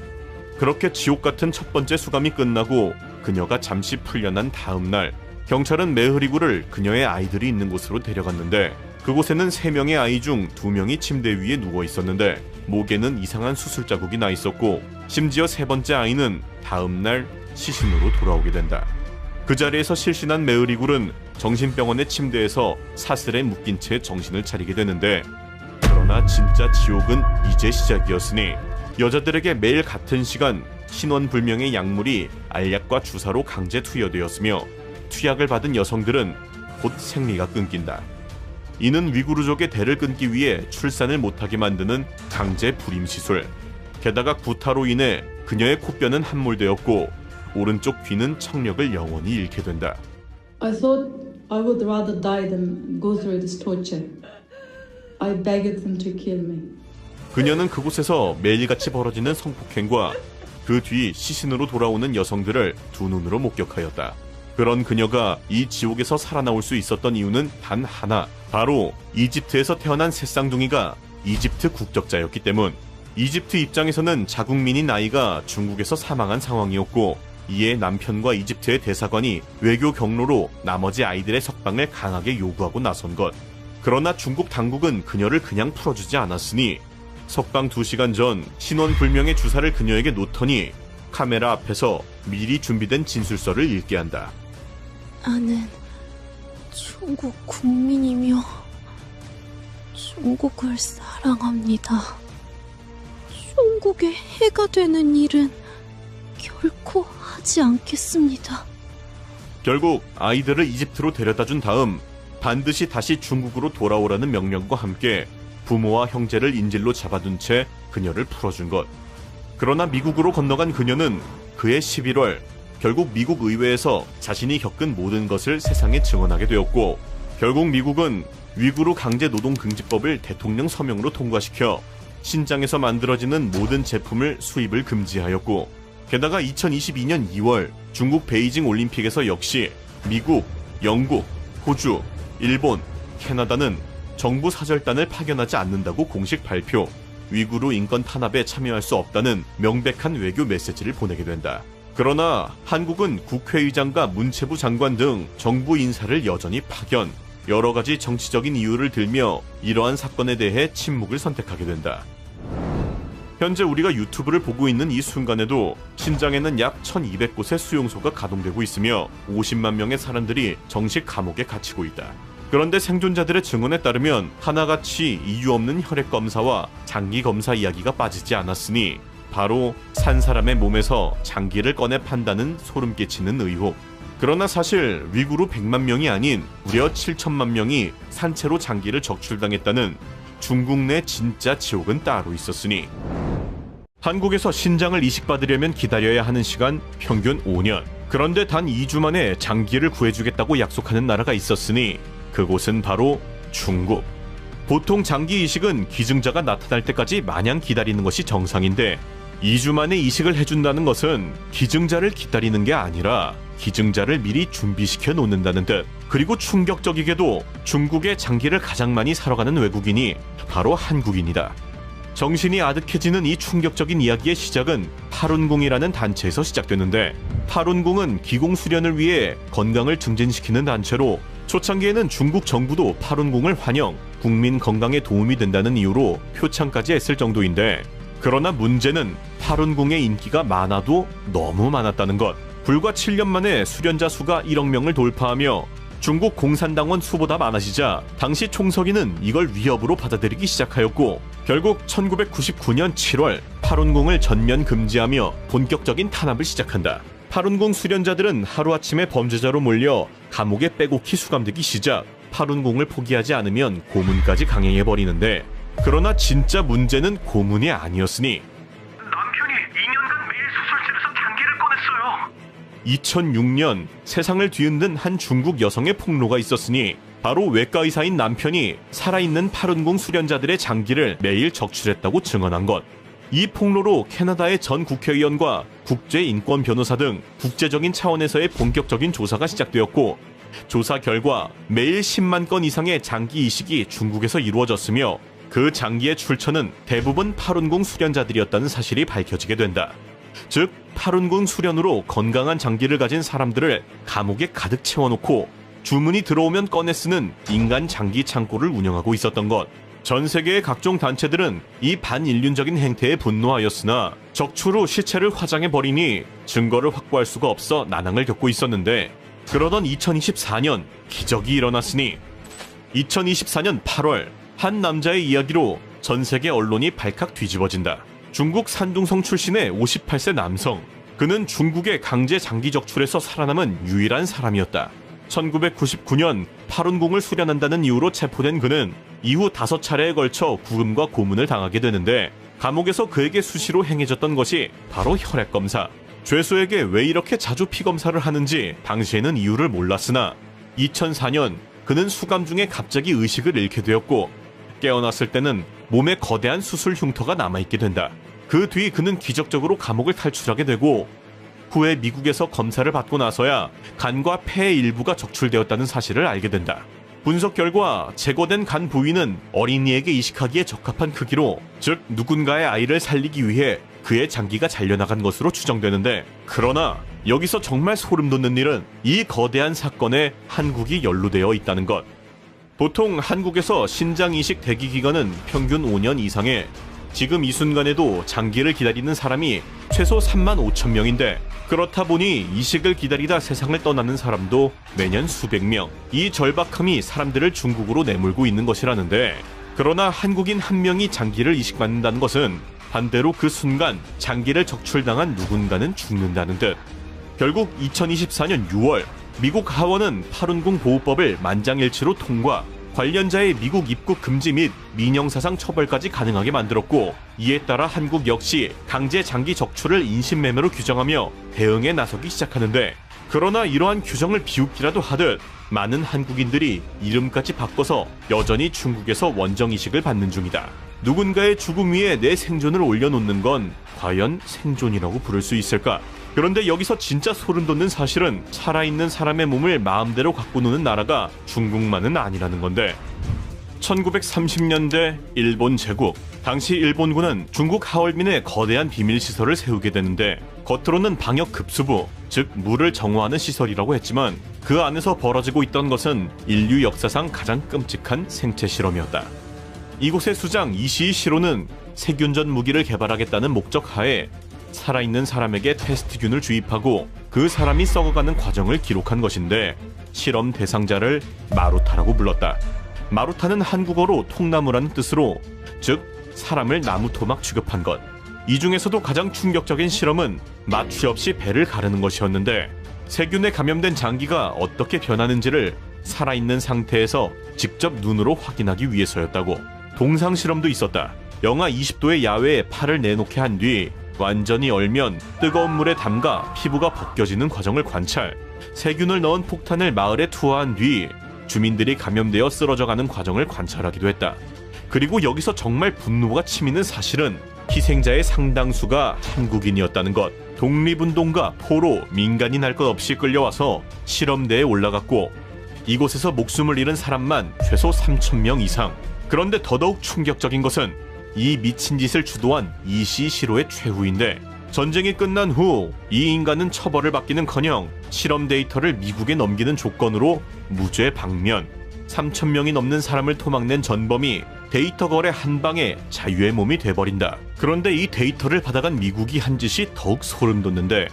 그렇게 지옥 같은 첫 번째 수감이 끝나고 그녀가 잠시 풀려난 다음 날 경찰은 메흐리굴을 그녀의 아이들이 있는 곳으로 데려갔는데 그곳에는 3명의 아이 중 2명이 침대 위에 누워 있었는데 목에는 이상한 수술 자국이 나 있었고 심지어 3번째 아이는 다음 날 시신으로 돌아오게 된다. 그 자리에서 실신한 메흐리굴은 정신병원의 침대에서 사슬에 묶인 채 정신을 차리게 되는데 그러나 진짜 지옥은 이제 시작이었으니 여자들에게 매일 같은 시간 신원불명의 약물이 알약과 주사로 강제 투여되었으며 투약을 받은 여성들은 곧 생리가 끊긴다. 이는 위구르족의 대를 끊기 위해 출산을 못하게 만드는 강제 불임시술. 게다가 구타로 인해 그녀의 코뼈는 함몰되었고 오른쪽 귀는 청력을 영원히 잃게 된다. I thought I would rather die than go through this torture. I begged them to kill me. 그녀는 그곳에서 매일같이 벌어지는 성폭행과 그 뒤 시신으로 돌아오는 여성들을 두 눈으로 목격하였다. 그런 그녀가 이 지옥에서 살아나올 수 있었던 이유는 단 하나, 바로 이집트에서 태어난 새쌍둥이가 이집트 국적자였기 때문. 이집트 입장에서는 자국민인 아이가 중국에서 사망한 상황이었고 이에 남편과 이집트의 대사관이 외교 경로로 나머지 아이들의 석방을 강하게 요구하고 나선 것. 그러나 중국 당국은 그녀를 그냥 풀어주지 않았으니 석방 2시간 전 신원불명의 주사를 그녀에게 놓더니 카메라 앞에서 미리 준비된 진술서를 읽게 한다. 나는 중국 국민이며 중국을 사랑합니다. 중국에 해가 되는 일은 결코 하지 않겠습니다. 결국 아이들을 이집트로 데려다준 다음 반드시 다시 중국으로 돌아오라는 명령과 함께 부모와 형제를 인질로 잡아둔 채 그녀를 풀어준 것. 그러나 미국으로 건너간 그녀는 그해 11월 결국 미국 의회에서 자신이 겪은 모든 것을 세상에 증언하게 되었고, 결국 미국은 위구르 강제노동금지법을 대통령 서명으로 통과시켜 신장에서 만들어지는 모든 제품을 수입을 금지하였고, 게다가 2022년 2월 중국 베이징 올림픽에서 역시 미국, 영국, 호주, 일본, 캐나다는 정부 사절단을 파견하지 않는다고 공식 발표, 위구르 인권 탄압에 참여할 수 없다는 명백한 외교 메시지를 보내게 된다. 그러나 한국은 국회의장과 문체부 장관 등 정부 인사를 여전히 파견, 여러 가지 정치적인 이유를 들며 이러한 사건에 대해 침묵을 선택하게 된다. 현재 우리가 유튜브를 보고 있는 이 순간에도 신장에는 약 1200곳의 수용소가 가동되고 있으며 50만 명의 사람들이 정식 감옥에 갇히고 있다. 그런데 생존자들의 증언에 따르면 하나같이 이유 없는 혈액 검사와 장기 검사 이야기가 빠지지 않았으니 바로 산 사람의 몸에서 장기를 꺼내 판다는 소름 끼치는 의혹. 그러나 사실 위구르 100만 명이 아닌 무려 7천만 명이 산채로 장기를 적출당했다는 중국 내 진짜 지옥은 따로 있었으니, 한국에서 신장을 이식받으려면 기다려야 하는 시간 평균 5년. 그런데 단 2주 만에 장기를 구해주겠다고 약속하는 나라가 있었으니 그곳은 바로 중국. 보통 장기 이식은 기증자가 나타날 때까지 마냥 기다리는 것이 정상인데, 2주 만에 이식을 해준다는 것은 기증자를 기다리는 게 아니라 기증자를 미리 준비시켜 놓는다는 뜻. 그리고 충격적이게도 중국의 장기를 가장 많이 사러 가는 외국인이 바로 한국인이다. 정신이 아득해지는 이 충격적인 이야기의 시작은 파룬궁이라는 단체에서 시작되는데, 파룬궁은 기공수련을 위해 건강을 증진시키는 단체로 초창기에는 중국 정부도 파룬궁을 환영, 국민 건강에 도움이 된다는 이유로 표창까지 했을 정도인데, 그러나 문제는 파룬궁의 인기가 많아도 너무 많았다는 것. 불과 7년 만에 수련자 수가 1억 명을 돌파하며 중국 공산당원 수보다 많아지자 당시 총서기는 이걸 위협으로 받아들이기 시작하였고, 결국 1999년 7월 파룬궁을 전면 금지하며 본격적인 탄압을 시작한다. 파룬궁 수련자들은 하루아침에 범죄자로 몰려 감옥에 빼곡히 수감되기 시작, 파룬궁을 포기하지 않으면 고문까지 강행해버리는데, 그러나 진짜 문제는 고문이 아니었으니 남편이 2년간 매일 수술실에서 장기를 꺼냈어요. 2006년 세상을 뒤흔든 한 중국 여성의 폭로가 있었으니 바로 외과 의사인 남편이 살아있는 파룬궁 수련자들의 장기를 매일 적출했다고 증언한 것. 이 폭로로 캐나다의 전 국회의원과 국제인권 변호사 등 국제적인 차원에서의 본격적인 조사가 시작되었고, 조사 결과 매일 10만 건 이상의 장기 이식이 중국에서 이루어졌으며 그 장기의 출처는 대부분 파룬궁 수련자들이었다는 사실이 밝혀지게 된다. 즉, 파룬궁 수련으로 건강한 장기를 가진 사람들을 감옥에 가득 채워놓고 주문이 들어오면 꺼내 쓰는 인간 장기 창고를 운영하고 있었던 것. 전 세계의 각종 단체들은 이 반인륜적인 행태에 분노하였으나 적출 후 시체를 화장해버리니 증거를 확보할 수가 없어 난항을 겪고 있었는데, 그러던 2024년 기적이 일어났으니 2024년 8월 한 남자의 이야기로 전 세계 언론이 발칵 뒤집어진다. 중국 산둥성 출신의 58세 남성. 그는 중국의 강제 장기 적출에서 살아남은 유일한 사람이었다. 1999년 파룬궁을 수련한다는 이유로 체포된 그는 이후 5차례에 걸쳐 구금과 고문을 당하게 되는데, 감옥에서 그에게 수시로 행해졌던 것이 바로 혈액검사. 죄수에게 왜 이렇게 자주 피검사를 하는지 당시에는 이유를 몰랐으나 2004년 그는 수감 중에 갑자기 의식을 잃게 되었고, 깨어났을 때는 몸에 거대한 수술 흉터가 남아있게 된다. 그 뒤 그는 기적적으로 감옥을 탈출하게 되고, 후에 미국에서 검사를 받고 나서야 간과 폐의 일부가 적출되었다는 사실을 알게 된다. 분석 결과 제거된 간 부위는 어린이에게 이식하기에 적합한 크기로, 즉 누군가의 아이를 살리기 위해 그의 장기가 잘려나간 것으로 추정되는데, 그러나 여기서 정말 소름 돋는 일은 이 거대한 사건에 한국이 연루되어 있다는 것. 보통 한국에서 신장 이식 대기 기간은 평균 5년 이상에, 지금 이 순간에도 장기를 기다리는 사람이 최소 3만 5천 명인데, 그렇다 보니 이식을 기다리다 세상을 떠나는 사람도 매년 수백 명. 이 절박함이 사람들을 중국으로 내몰고 있는 것이라는데, 그러나 한국인 한 명이 장기를 이식받는다는 것은 반대로 그 순간 장기를 적출당한 누군가는 죽는다는 뜻. 결국 2024년 6월 미국 하원은 파룬궁 보호법을 만장일치로 통과, 관련자의 미국 입국 금지 및 민형사상 처벌까지 가능하게 만들었고, 이에 따라 한국 역시 강제 장기 적출을 인신매매로 규정하며 대응에 나서기 시작하는데, 그러나 이러한 규정을 비웃기라도 하듯 많은 한국인들이 이름까지 바꿔서 여전히 중국에서 원정이식을 받는 중이다. 누군가의 죽음 위에 내 생존을 올려놓는 건 과연 생존이라고 부를 수 있을까? 그런데 여기서 진짜 소름 돋는 사실은 살아있는 사람의 몸을 마음대로 갖고 노는 나라가 중국만은 아니라는 건데, 1930년대 일본 제국, 당시 일본군은 중국 하얼빈에 거대한 비밀시설을 세우게 되는데, 겉으로는 방역급수부, 즉 물을 정화하는 시설이라고 했지만 그 안에서 벌어지고 있던 것은 인류 역사상 가장 끔찍한 생체 실험이었다. 이곳의 수장 이시이 시로는 세균전 무기를 개발하겠다는 목적 하에 살아있는 사람에게 테스트균을 주입하고 그 사람이 썩어가는 과정을 기록한 것인데, 실험 대상자를 마루타라고 불렀다. 마루타는 한국어로 통나무라는 뜻으로, 즉 사람을 나무 토막 취급한 것. 이 중에서도 가장 충격적인 실험은 마취 없이 배를 가르는 것이었는데, 세균에 감염된 장기가 어떻게 변하는지를 살아있는 상태에서 직접 눈으로 확인하기 위해서였다고. 동상 실험도 있었다. 영하 20도의 야외에 팔을 내놓게 한 뒤 완전히 얼면 뜨거운 물에 담가 피부가 벗겨지는 과정을 관찰, 세균을 넣은 폭탄을 마을에 투하한 뒤 주민들이 감염되어 쓰러져가는 과정을 관찰하기도 했다. 그리고 여기서 정말 분노가 치미는 사실은 희생자의 상당수가 한국인이었다는 것. 독립운동가, 포로, 민간인 할 것 없이 끌려와서 실험대에 올라갔고, 이곳에서 목숨을 잃은 사람만 최소 3,000명 이상. 그런데 더더욱 충격적인 것은 이 미친 짓을 주도한 이시이 시로의 최후인데, 전쟁이 끝난 후 이 인간은 처벌을 받기는커녕 실험 데이터를 미국에 넘기는 조건으로 무죄 방면. 3,000명이 넘는 사람을 토막낸 전범이 데이터 거래 한 방에 자유의 몸이 돼버린다. 그런데 이 데이터를 받아간 미국이 한 짓이 더욱 소름 돋는데,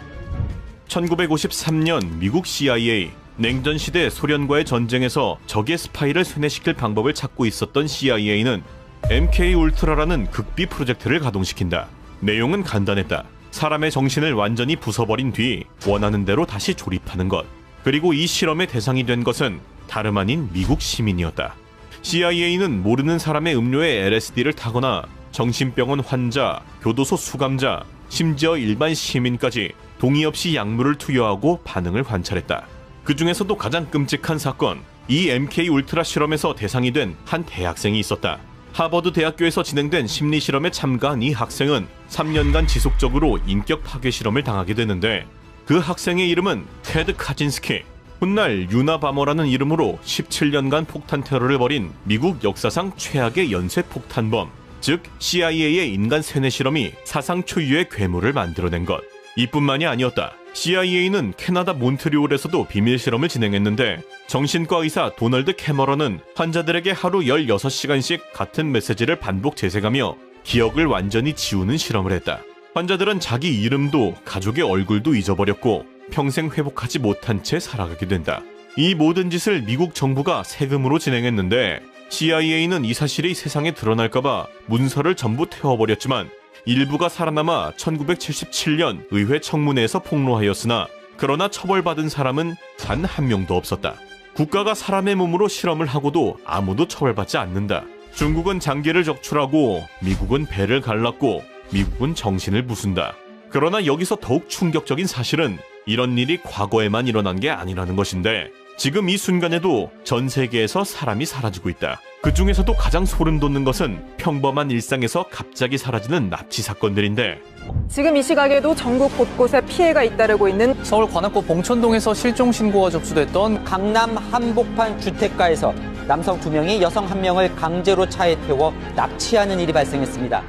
1953년 미국 CIA, 냉전시대 소련과의 전쟁에서 적의 스파이를 쇠뇌시킬 방법을 찾고 있었던 CIA는 MK 울트라라는 극비 프로젝트를 가동시킨다. 내용은 간단했다. 사람의 정신을 완전히 부숴버린 뒤 원하는 대로 다시 조립하는 것. 그리고 이 실험의 대상이 된 것은 다름 아닌 미국 시민이었다. CIA는 모르는 사람의 음료에 LSD를 타거나 정신병원 환자, 교도소 수감자, 심지어 일반 시민까지 동의 없이 약물을 투여하고 반응을 관찰했다. 그 중에서도 가장 끔찍한 사건, 이 MK 울트라 실험에서 대상이 된 한 대학생이 있었다. 하버드 대학교에서 진행된 심리 실험에 참가한 이 학생은 3년간 지속적으로 인격 파괴 실험을 당하게 되는데, 그 학생의 이름은 테드 카진스키. 훗날 유나바머라는 이름으로 17년간 폭탄 테러를 벌인 미국 역사상 최악의 연쇄 폭탄범, 즉 CIA의 인간 세뇌 실험이 사상 초유의 괴물을 만들어낸 것. 이뿐만이 아니었다. CIA는 캐나다 몬트리올에서도 비밀 실험을 진행했는데, 정신과 의사 도널드 캐머런은 환자들에게 하루 16시간씩 같은 메시지를 반복 재생하며 기억을 완전히 지우는 실험을 했다. 환자들은 자기 이름도 가족의 얼굴도 잊어버렸고 평생 회복하지 못한 채 살아가게 된다. 이 모든 짓을 미국 정부가 세금으로 진행했는데, CIA는 이 사실이 세상에 드러날까봐 문서를 전부 태워버렸지만 일부가 살아남아 1977년 의회 청문회에서 폭로하였으나, 그러나 처벌받은 사람은 단 한 명도 없었다. 국가가 사람의 몸으로 실험을 하고도 아무도 처벌받지 않는다. 중국은 장기를 적출하고 미국은 배를 갈랐고 미국은 정신을 부순다. 그러나 여기서 더욱 충격적인 사실은 이런 일이 과거에만 일어난 게 아니라는 것인데, 지금 이 순간에도 전 세계에서 사람이 사라지고 있다. 그 중에서도 가장 소름 돋는 것은 평범한 일상에서 갑자기 사라지는 납치 사건들인데, 지금 이 시각에도 전국 곳곳에 피해가 잇따르고 있는 서울 관악구 봉천동에서 실종 신고가 접수됐던 강남 한복판 주택가에서 남성 2명이 여성 1명을 강제로 차에 태워 납치하는 일이 발생했습니다.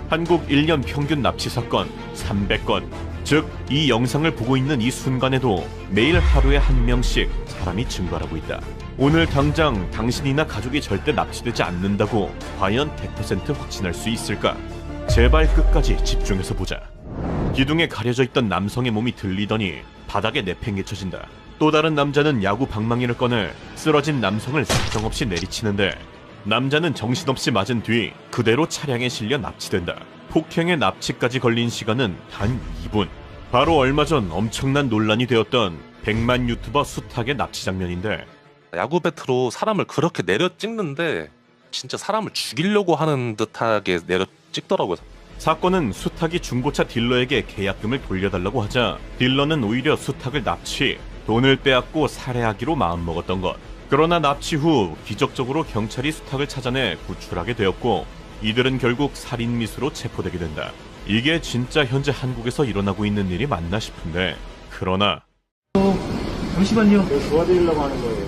한국 1년 평균 납치 사건 300건. 즉, 이 영상을 보고 있는 이 순간에도 매일 하루에 1명씩 사람이 증발하고 있다. 오늘 당장 당신이나 가족이 절대 납치되지 않는다고 과연 100% 확신할 수 있을까? 제발 끝까지 집중해서 보자. 기둥에 가려져 있던 남성의 몸이 들리더니 바닥에 내팽개쳐진다. 또 다른 남자는 야구 방망이를 꺼내 쓰러진 남성을 사정없이 내리치는데, 남자는 정신없이 맞은 뒤 그대로 차량에 실려 납치된다. 폭행에 납치까지 걸린 시간은 단 2분. 바로 얼마 전 엄청난 논란이 되었던 100만 유튜버 수탁의 납치 장면인데, 야구 배트로 사람을 그렇게 내려 찍는데 진짜 사람을 죽이려고 하는 듯하게 내려 찍더라고요. 사건은 수탉이 중고차 딜러에게 계약금을 돌려달라고 하자 딜러는 오히려 수탉을 납치, 돈을 빼앗고 살해하기로 마음먹었던 것. 그러나 납치 후 기적적으로 경찰이 수탉을 찾아내 구출하게 되었고 이들은 결국 살인미수로 체포되게 된다. 이게 진짜 현재 한국에서 일어나고 있는 일이 맞나 싶은데, 그러나 잠시만요. 도와드리려고 하는 거예요.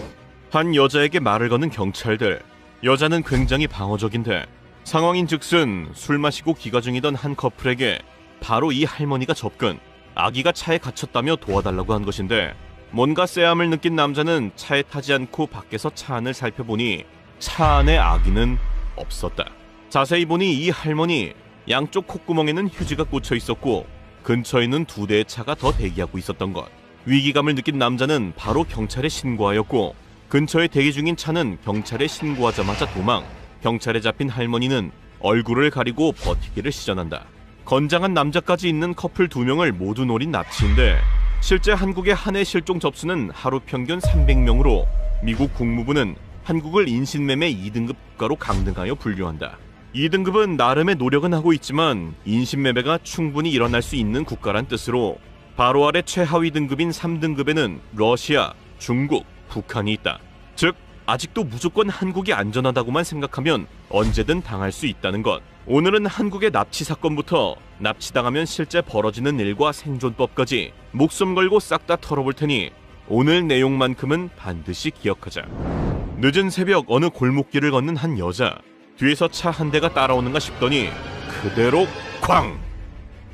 한 여자에게 말을 거는 경찰들. 여자는 굉장히 방어적인데 상황인즉슨 술 마시고 기가 중이던 한 커플에게 바로 이 할머니가 접근. 아기가 차에 갇혔다며 도와달라고 한 것인데 뭔가 쎄함을 느낀 남자는 차에 타지 않고 밖에서 차 안을 살펴보니 차 안에 아기는 없었다. 자세히 보니 이 할머니 양쪽 콧구멍에는 휴지가 꽂혀 있었고 근처에는 2대의 차가 더 대기하고 있었던 것. 위기감을 느낀 남자는 바로 경찰에 신고하였고 근처에 대기 중인 차는 경찰에 신고하자마자 도망. 경찰에 잡힌 할머니는 얼굴을 가리고 버티기를 시전한다. 건장한 남자까지 있는 커플 2명을 모두 노린 납치인데 실제 한국의 한 해 실종 접수는 하루 평균 300명으로 미국 국무부는 한국을 인신매매 2등급 국가로 강등하여 분류한다. 2등급은 나름의 노력은 하고 있지만 인신매매가 충분히 일어날 수 있는 국가란 뜻으로 바로 아래 최하위 등급인 3등급에는 러시아, 중국, 북한이 있다. 즉 아직도 무조건 한국이 안전하다고만 생각하면 언제든 당할 수 있다는 것. 오늘은 한국의 납치 사건부터 납치당하면 실제 벌어지는 일과 생존법까지 목숨 걸고 싹 다 털어볼 테니 오늘 내용만큼은 반드시 기억하자. 늦은 새벽 어느 골목길을 걷는 한 여자. 뒤에서 차 한 대가 따라오는가 싶더니 그대로 쾅!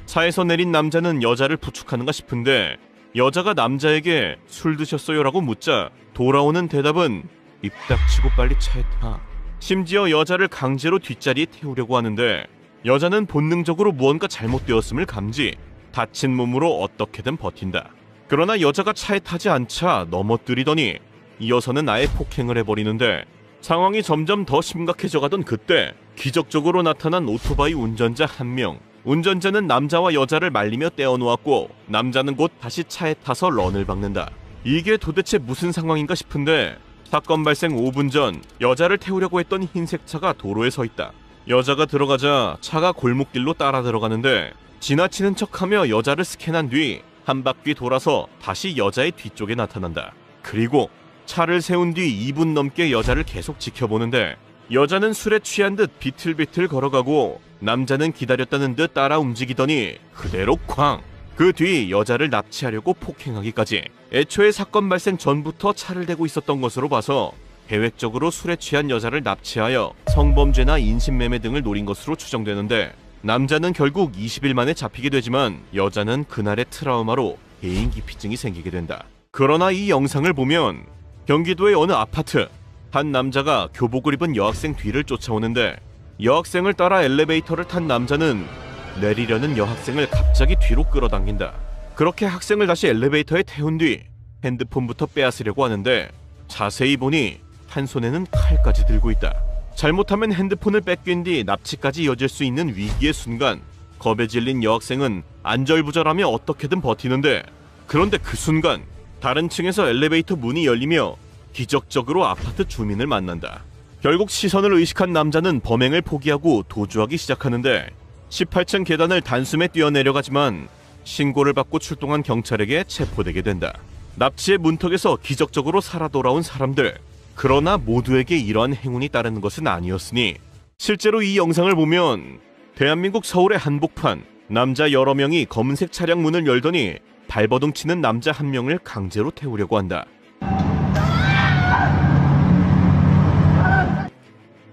차에서 내린 남자는 여자를 부축하는가 싶은데 여자가 남자에게 술 드셨어요라고 묻자 돌아오는 대답은 입 닥치고 빨리 차에 타. 심지어 여자를 강제로 뒷자리에 태우려고 하는데 여자는 본능적으로 무언가 잘못되었음을 감지, 다친 몸으로 어떻게든 버틴다. 그러나 여자가 차에 타지 않자 넘어뜨리더니 이어서는 아예 폭행을 해버리는데 상황이 점점 더 심각해져가던 그때 기적적으로 나타난 오토바이 운전자 한 명. 운전자는 남자와 여자를 말리며 떼어놓았고 남자는 곧 다시 차에 타서 런을 박는다. 이게 도대체 무슨 상황인가 싶은데 사건 발생 5분 전 여자를 태우려고 했던 흰색 차가 도로에 서 있다. 여자가 들어가자 차가 골목길로 따라 들어가는데 지나치는 척하며 여자를 스캔한 뒤 한 바퀴 돌아서 다시 여자의 뒤쪽에 나타난다. 그리고 차를 세운 뒤 2분 넘게 여자를 계속 지켜보는데 여자는 술에 취한 듯 비틀비틀 걸어가고 남자는 기다렸다는 듯 따라 움직이더니 그대로 쾅! 그 뒤 여자를 납치하려고 폭행하기까지. 애초에 사건 발생 전부터 차를 대고 있었던 것으로 봐서 계획적으로 술에 취한 여자를 납치하여 성범죄나 인신매매 등을 노린 것으로 추정되는데 남자는 결국 20일 만에 잡히게 되지만 여자는 그날의 트라우마로 개인기피증이 생기게 된다. 그러나 이 영상을 보면 경기도의 어느 아파트, 한 남자가 교복을 입은 여학생 뒤를 쫓아오는데 여학생을 따라 엘리베이터를 탄 남자는 내리려는 여학생을 갑자기 뒤로 끌어당긴다. 그렇게 학생을 다시 엘리베이터에 태운 뒤 핸드폰부터 빼앗으려고 하는데 자세히 보니 한 손에는 칼까지 들고 있다. 잘못하면 핸드폰을 뺏긴 뒤 납치까지 이어질 수 있는 위기의 순간 겁에 질린 여학생은 안절부절하며 어떻게든 버티는데 그런데 그 순간 다른 층에서 엘리베이터 문이 열리며 기적적으로 아파트 주민을 만난다. 결국 시선을 의식한 남자는 범행을 포기하고 도주하기 시작하는데 18층 계단을 단숨에 뛰어내려가지만 신고를 받고 출동한 경찰에게 체포되게 된다. 납치의 문턱에서 기적적으로 살아 돌아온 사람들. 그러나 모두에게 이러한 행운이 따르는 것은 아니었으니 실제로 이 영상을 보면 대한민국 서울의 한복판, 남자 여러 명이 검은색 차량 문을 열더니 발버둥 치는 남자 한 명을 강제로 태우려고 한다.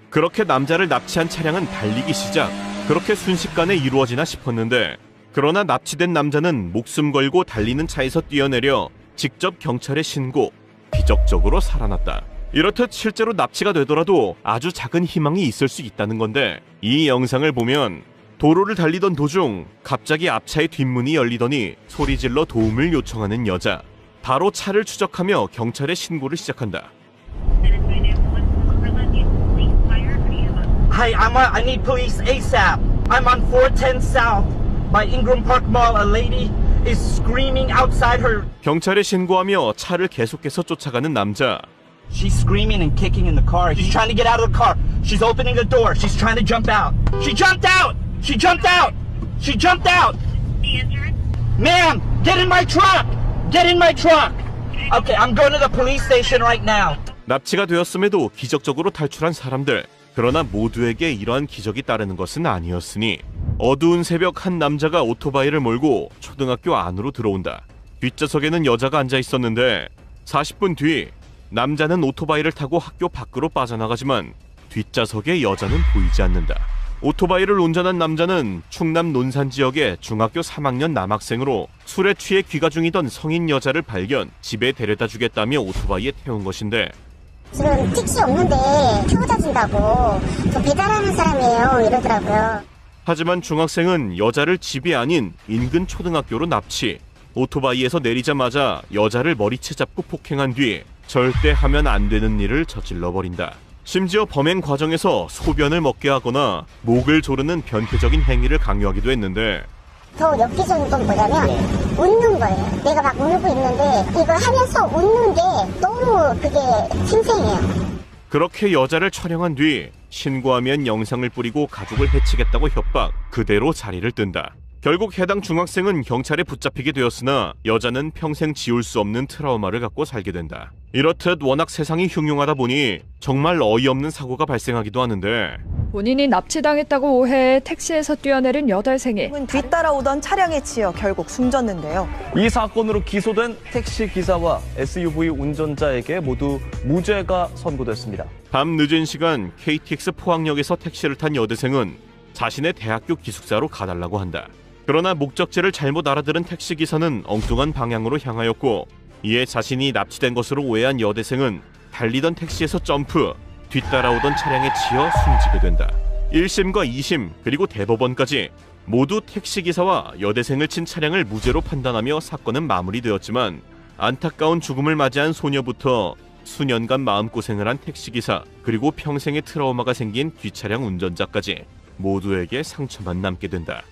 그렇게 남자를 납치한 차량은 달리기 시작. 그렇게 순식간에 이루어지나 싶었는데 그러나 납치된 남자는 목숨 걸고 달리는 차에서 뛰어내려 직접 경찰에 신고, 기적적으로 살아났다. 이렇듯 실제로 납치가 되더라도 아주 작은 희망이 있을 수 있다는 건데 이 영상을 보면 도로를 달리던 도중 갑자기 앞차의 뒷문이 열리더니 소리질러 도움을 요청하는 여자. 바로 차를 추적하며 경찰에 신고를 시작한다. Hi, I need police ASAP. I'm on 410 South by Ingram Park Mall. A lady is screaming outside her. 경찰에 신고하며 차를 계속해서 쫓아가는 남자. She's screaming and kicking in the car. She's trying to get out of the car. She's opening the door. She's trying to jump out. She jumped out! She jumped out! She jumped out! Ma'am, get in my truck! Get in my truck! Okay, I'm going to the police station right now. 납치가 되었음에도 기적적으로 탈출한 사람들. 그러나 모두에게 이러한 기적이 따르는 것은 아니었으니 어두운 새벽 한 남자가 오토바이를 몰고 초등학교 안으로 들어온다. 뒷좌석에는 여자가 앉아 있었는데 40분 뒤 남자는 오토바이를 타고 학교 밖으로 빠져나가지만 뒷좌석에 여자는 보이지 않는다. 오토바이를 운전한 남자는 충남 논산 지역의 중학교 3학년 남학생으로 술에 취해 귀가 중이던 성인 여자를 발견, 집에 데려다 주겠다며 오토바이에 태운 것인데 지금 택시 없는데 태워다 준다고 저 배달하는 사람이에요 이러더라고요. 하지만 중학생은 여자를 집이 아닌 인근 초등학교로 납치, 오토바이에서 내리자마자 여자를 머리채 잡고 폭행한 뒤 절대 하면 안 되는 일을 저질러버린다. 심지어 범행 과정에서 소변을 먹게 하거나 목을 조르는 변태적인 행위를 강요하기도 했는데 더 엽기적인 건 뭐냐면 웃는 거예요. 내가 막 울고 있는데 이거 하면서 웃는 게 너무 그게 생생해요. 그렇게 여자를 촬영한 뒤 신고하면 영상을 뿌리고 가족을 해치겠다고 협박, 그대로 자리를 뜬다. 결국 해당 중학생은 경찰에 붙잡히게 되었으나 여자는 평생 지울 수 없는 트라우마를 갖고 살게 된다. 이렇듯 워낙 세상이 흉흉하다 보니 정말 어이없는 사고가 발생하기도 하는데 본인이 납치당했다고 오해해 택시에서 뛰어내린 여대생이 뒤따라오던 차량에 치여 결국 숨졌는데요. 이 사건으로 기소된 택시기사와 SUV 운전자에게 모두 무죄가 선고됐습니다. 밤 늦은 시간 KTX 포항역에서 택시를 탄 여대생은 자신의 대학교 기숙사로 가달라고 한다. 그러나 목적지를 잘못 알아들은 택시기사는 엉뚱한 방향으로 향하였고 이에 자신이 납치된 것으로 오해한 여대생은 달리던 택시에서 점프, 뒤따라오던 차량에 치여 숨지게 된다. 1심과 2심 그리고 대법원까지 모두 택시기사와 여대생을 친 차량을 무죄로 판단하며 사건은 마무리되었지만 안타까운 죽음을 맞이한 소녀부터 수년간 마음고생을 한 택시기사 그리고 평생의 트라우마가 생긴 뒷차량 운전자까지 모두에게 상처만 남게 된다.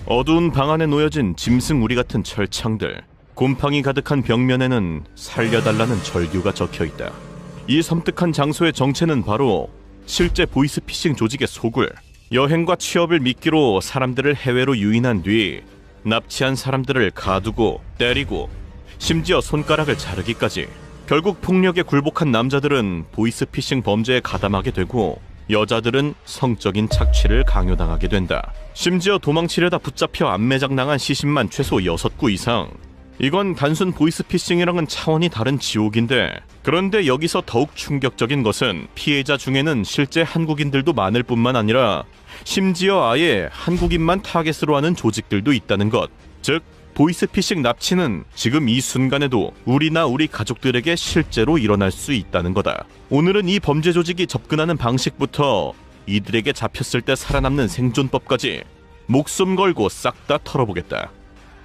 어두운 방 안에 놓여진 짐승우리 같은 철창들, 곰팡이 가득한 벽면에는 살려달라는 절규가 적혀있다. 이 섬뜩한 장소의 정체는 바로 실제 보이스피싱 조직의 소굴. 여행과 취업을 미끼로 사람들을 해외로 유인한 뒤 납치한 사람들을 가두고 때리고 심지어 손가락을 자르기까지. 결국 폭력에 굴복한 남자들은 보이스피싱 범죄에 가담하게 되고 여자들은 성적인 착취를 강요당하게 된다. 심지어 도망치려다 붙잡혀 안매장당한 시신만 최소 6구 이상. 이건 단순 보이스피싱이랑은 차원이 다른 지옥인데, 그런데 여기서 더욱 충격적인 것은 피해자 중에는 실제 한국인들도 많을 뿐만 아니라 심지어 아예 한국인만 타겟으로 하는 조직들도 있다는 것. 즉 보이스피싱 납치는 지금 이 순간에도 우리나 우리 가족들에게 실제로 일어날 수 있다는 거다. 오늘은 이 범죄 조직이 접근하는 방식부터 이들에게 잡혔을 때 살아남는 생존법까지 목숨 걸고 싹 다 털어보겠다.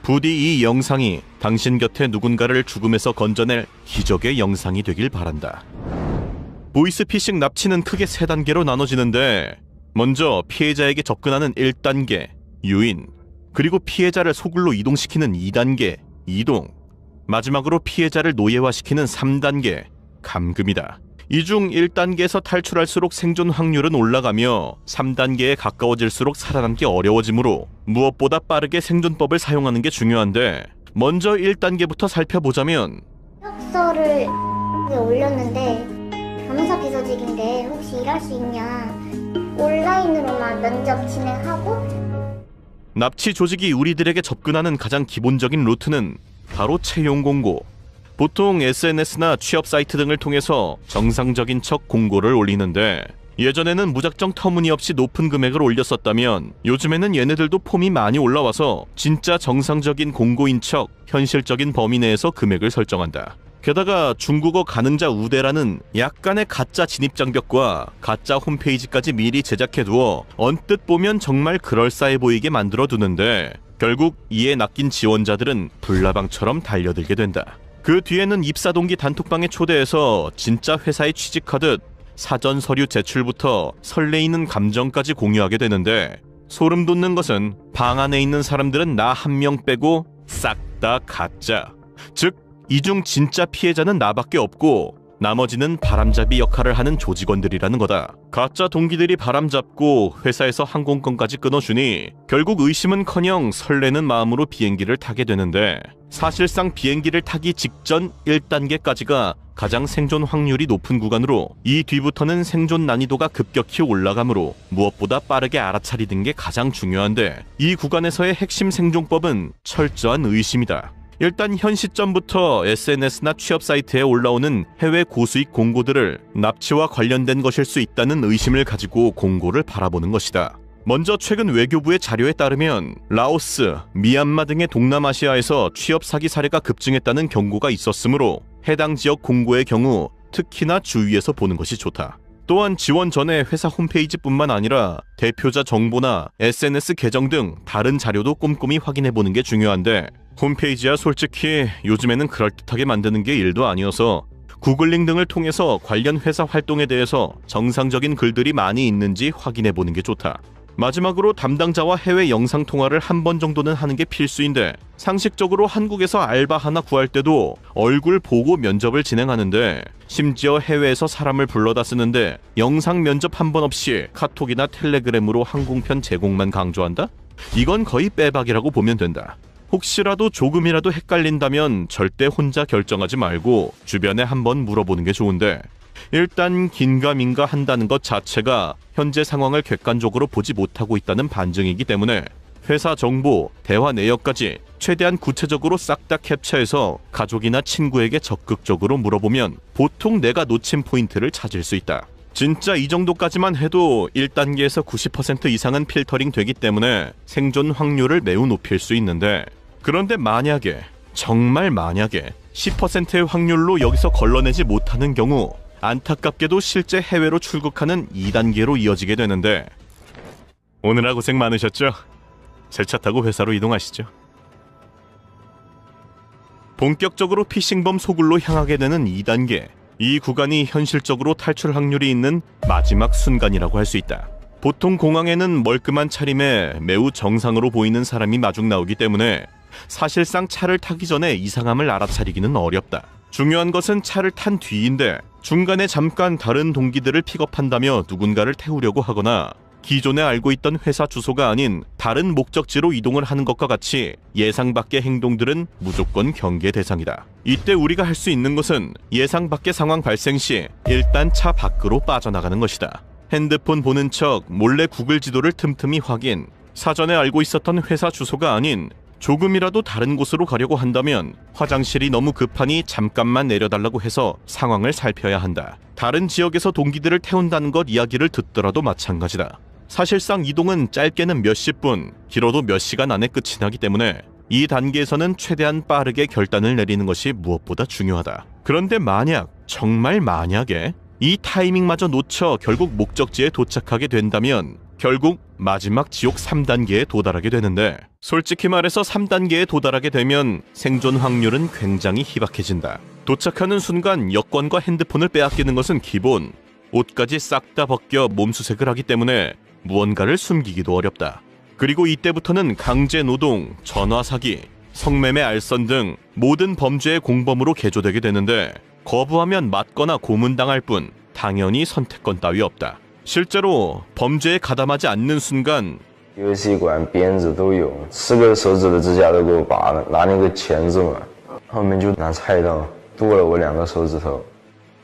부디 이 영상이 당신 곁에 누군가를 죽음에서 건져낼 기적의 영상이 되길 바란다. 보이스피싱 납치는 크게 3단계로 나눠지는데, 먼저 피해자에게 접근하는 1단계, 유인, 그리고 피해자를 소굴로 이동시키는 2단계, 이동, 마지막으로 피해자를 노예화시키는 3단계, 감금이다. 이 중 1단계에서 탈출할수록 생존 확률은 올라가며 3단계에 가까워질수록 살아남기 어려워지므로 무엇보다 빠르게 생존법을 사용하는 게 중요한데, 먼저 1단계부터 살펴보자면 흑서를 올렸는데 변호사 비서직인데 혹시 일할 수 있냐, 온라인으로만 면접 진행하고. 납치 조직이 우리들에게 접근하는 가장 기본적인 루트는 바로 채용 공고. 보통 SNS나 취업 사이트 등을 통해서 정상적인 척 공고를 올리는데, 예전에는 무작정 터무니없이 높은 금액을 올렸었다면 요즘에는 얘네들도 폼이 많이 올라와서 진짜 정상적인 공고인 척 현실적인 범위 내에서 금액을 설정한다. 게다가 중국어 가능자 우대라는 약간의 가짜 진입장벽과 가짜 홈페이지까지 미리 제작해두어 언뜻 보면 정말 그럴싸해 보이게 만들어두는데, 결국 이에 낚인 지원자들은 불나방처럼 달려들게 된다. 그 뒤에는 입사 동기 단톡방에 초대해서 진짜 회사에 취직하듯 사전 서류 제출부터 설레이는 감정까지 공유하게 되는데, 소름 돋는 것은 방 안에 있는 사람들은 나 한 명 빼고 싹 다 가짜. 즉, 이 중 진짜 피해자는 나밖에 없고 나머지는 바람잡이 역할을 하는 조직원들이라는 거다. 가짜 동기들이 바람잡고 회사에서 항공권까지 끊어주니 결국 의심은커녕 설레는 마음으로 비행기를 타게 되는데, 사실상 비행기를 타기 직전 1단계까지가 가장 생존 확률이 높은 구간으로 이 뒤부터는 생존 난이도가 급격히 올라가므로 무엇보다 빠르게 알아차리는 게 가장 중요한데, 이 구간에서의 핵심 생존법은 철저한 의심이다. 일단 현 시점부터 SNS나 취업 사이트에 올라오는 해외 고수익 공고들을 납치와 관련된 것일 수 있다는 의심을 가지고 공고를 바라보는 것이다. 먼저 최근 외교부의 자료에 따르면 라오스, 미얀마 등의 동남아시아에서 취업 사기 사례가 급증했다는 경고가 있었으므로 해당 지역 공고의 경우 특히나 주의해서 보는 것이 좋다. 또한 지원 전에 회사 홈페이지뿐만 아니라 대표자 정보나 SNS 계정 등 다른 자료도 꼼꼼히 확인해보는 게 중요한데, 홈페이지야 솔직히 요즘에는 그럴듯하게 만드는 게 일도 아니어서 구글링 등을 통해서 관련 회사 활동에 대해서 정상적인 글들이 많이 있는지 확인해보는 게 좋다. 마지막으로 담당자와 해외 영상 통화를 한 번 정도는 하는 게 필수인데, 상식적으로 한국에서 알바 하나 구할 때도 얼굴 보고 면접을 진행하는데, 심지어 해외에서 사람을 불러다 쓰는데 영상 면접 한 번 없이 카톡이나 텔레그램으로 항공편 제공만 강조한다? 이건 거의 빼박이라고 보면 된다. 혹시라도 조금이라도 헷갈린다면 절대 혼자 결정하지 말고 주변에 한번 물어보는 게 좋은데, 일단 긴가민가 한다는 것 자체가 현재 상황을 객관적으로 보지 못하고 있다는 반증이기 때문에 회사 정보, 대화 내역까지 최대한 구체적으로 싹 다 캡처해서 가족이나 친구에게 적극적으로 물어보면 보통 내가 놓친 포인트를 찾을 수 있다. 진짜 이 정도까지만 해도 1단계에서 90% 이상은 필터링 되기 때문에 생존 확률을 매우 높일 수 있는데, 그런데 만약에, 정말 만약에 10%의 확률로 여기서 걸러내지 못하는 경우 안타깝게도 실제 해외로 출국하는 2단계로 이어지게 되는데, 오느라 고생 많으셨죠? 제 차 타고 회사로 이동하시죠. 본격적으로 피싱범 소굴로 향하게 되는 2단계. 이 구간이 현실적으로 탈출 확률이 있는 마지막 순간이라고 할 수 있다. 보통 공항에는 멀끔한 차림에 매우 정상으로 보이는 사람이 마중 나오기 때문에 사실상 차를 타기 전에 이상함을 알아차리기는 어렵다. 중요한 것은 차를 탄 뒤인데, 중간에 잠깐 다른 동기들을 픽업한다며 누군가를 태우려고 하거나 기존에 알고 있던 회사 주소가 아닌 다른 목적지로 이동을 하는 것과 같이 예상 밖의 행동들은 무조건 경계 대상이다. 이때 우리가 할 수 있는 것은 예상 밖의 상황 발생 시 일단 차 밖으로 빠져나가는 것이다. 핸드폰 보는 척 몰래 구글 지도를 틈틈이 확인, 사전에 알고 있었던 회사 주소가 아닌 조금이라도 다른 곳으로 가려고 한다면 화장실이 너무 급하니 잠깐만 내려달라고 해서 상황을 살펴야 한다. 다른 지역에서 동기들을 태운다는 것 이야기를 듣더라도 마찬가지다. 사실상 이동은 짧게는 몇십 분, 길어도 몇 시간 안에 끝이 나기 때문에 이 단계에서는 최대한 빠르게 결단을 내리는 것이 무엇보다 중요하다. 그런데 만약, 정말 만약에 이 타이밍마저 놓쳐 결국 목적지에 도착하게 된다면 결국 마지막 지옥 3단계에 도달하게 되는데, 솔직히 말해서 3단계에 도달하게 되면 생존 확률은 굉장히 희박해진다. 도착하는 순간 여권과 핸드폰을 빼앗기는 것은 기본, 옷까지 싹 다 벗겨 몸수색을 하기 때문에 무언가를 숨기기도 어렵다. 그리고 이때부터는 강제 노동, 전화 사기, 성매매 알선 등 모든 범죄의 공범으로 개조되게 되는데, 거부하면 맞거나 고문당할 뿐 당연히 선택권 따위 없다. 실제로 범죄에 가담하지 않는 순간 游戏馆鞭子都有，10根手指的指甲都给我拔了，拿那个钳子嘛，后面就拿菜刀剁了我2个手指头。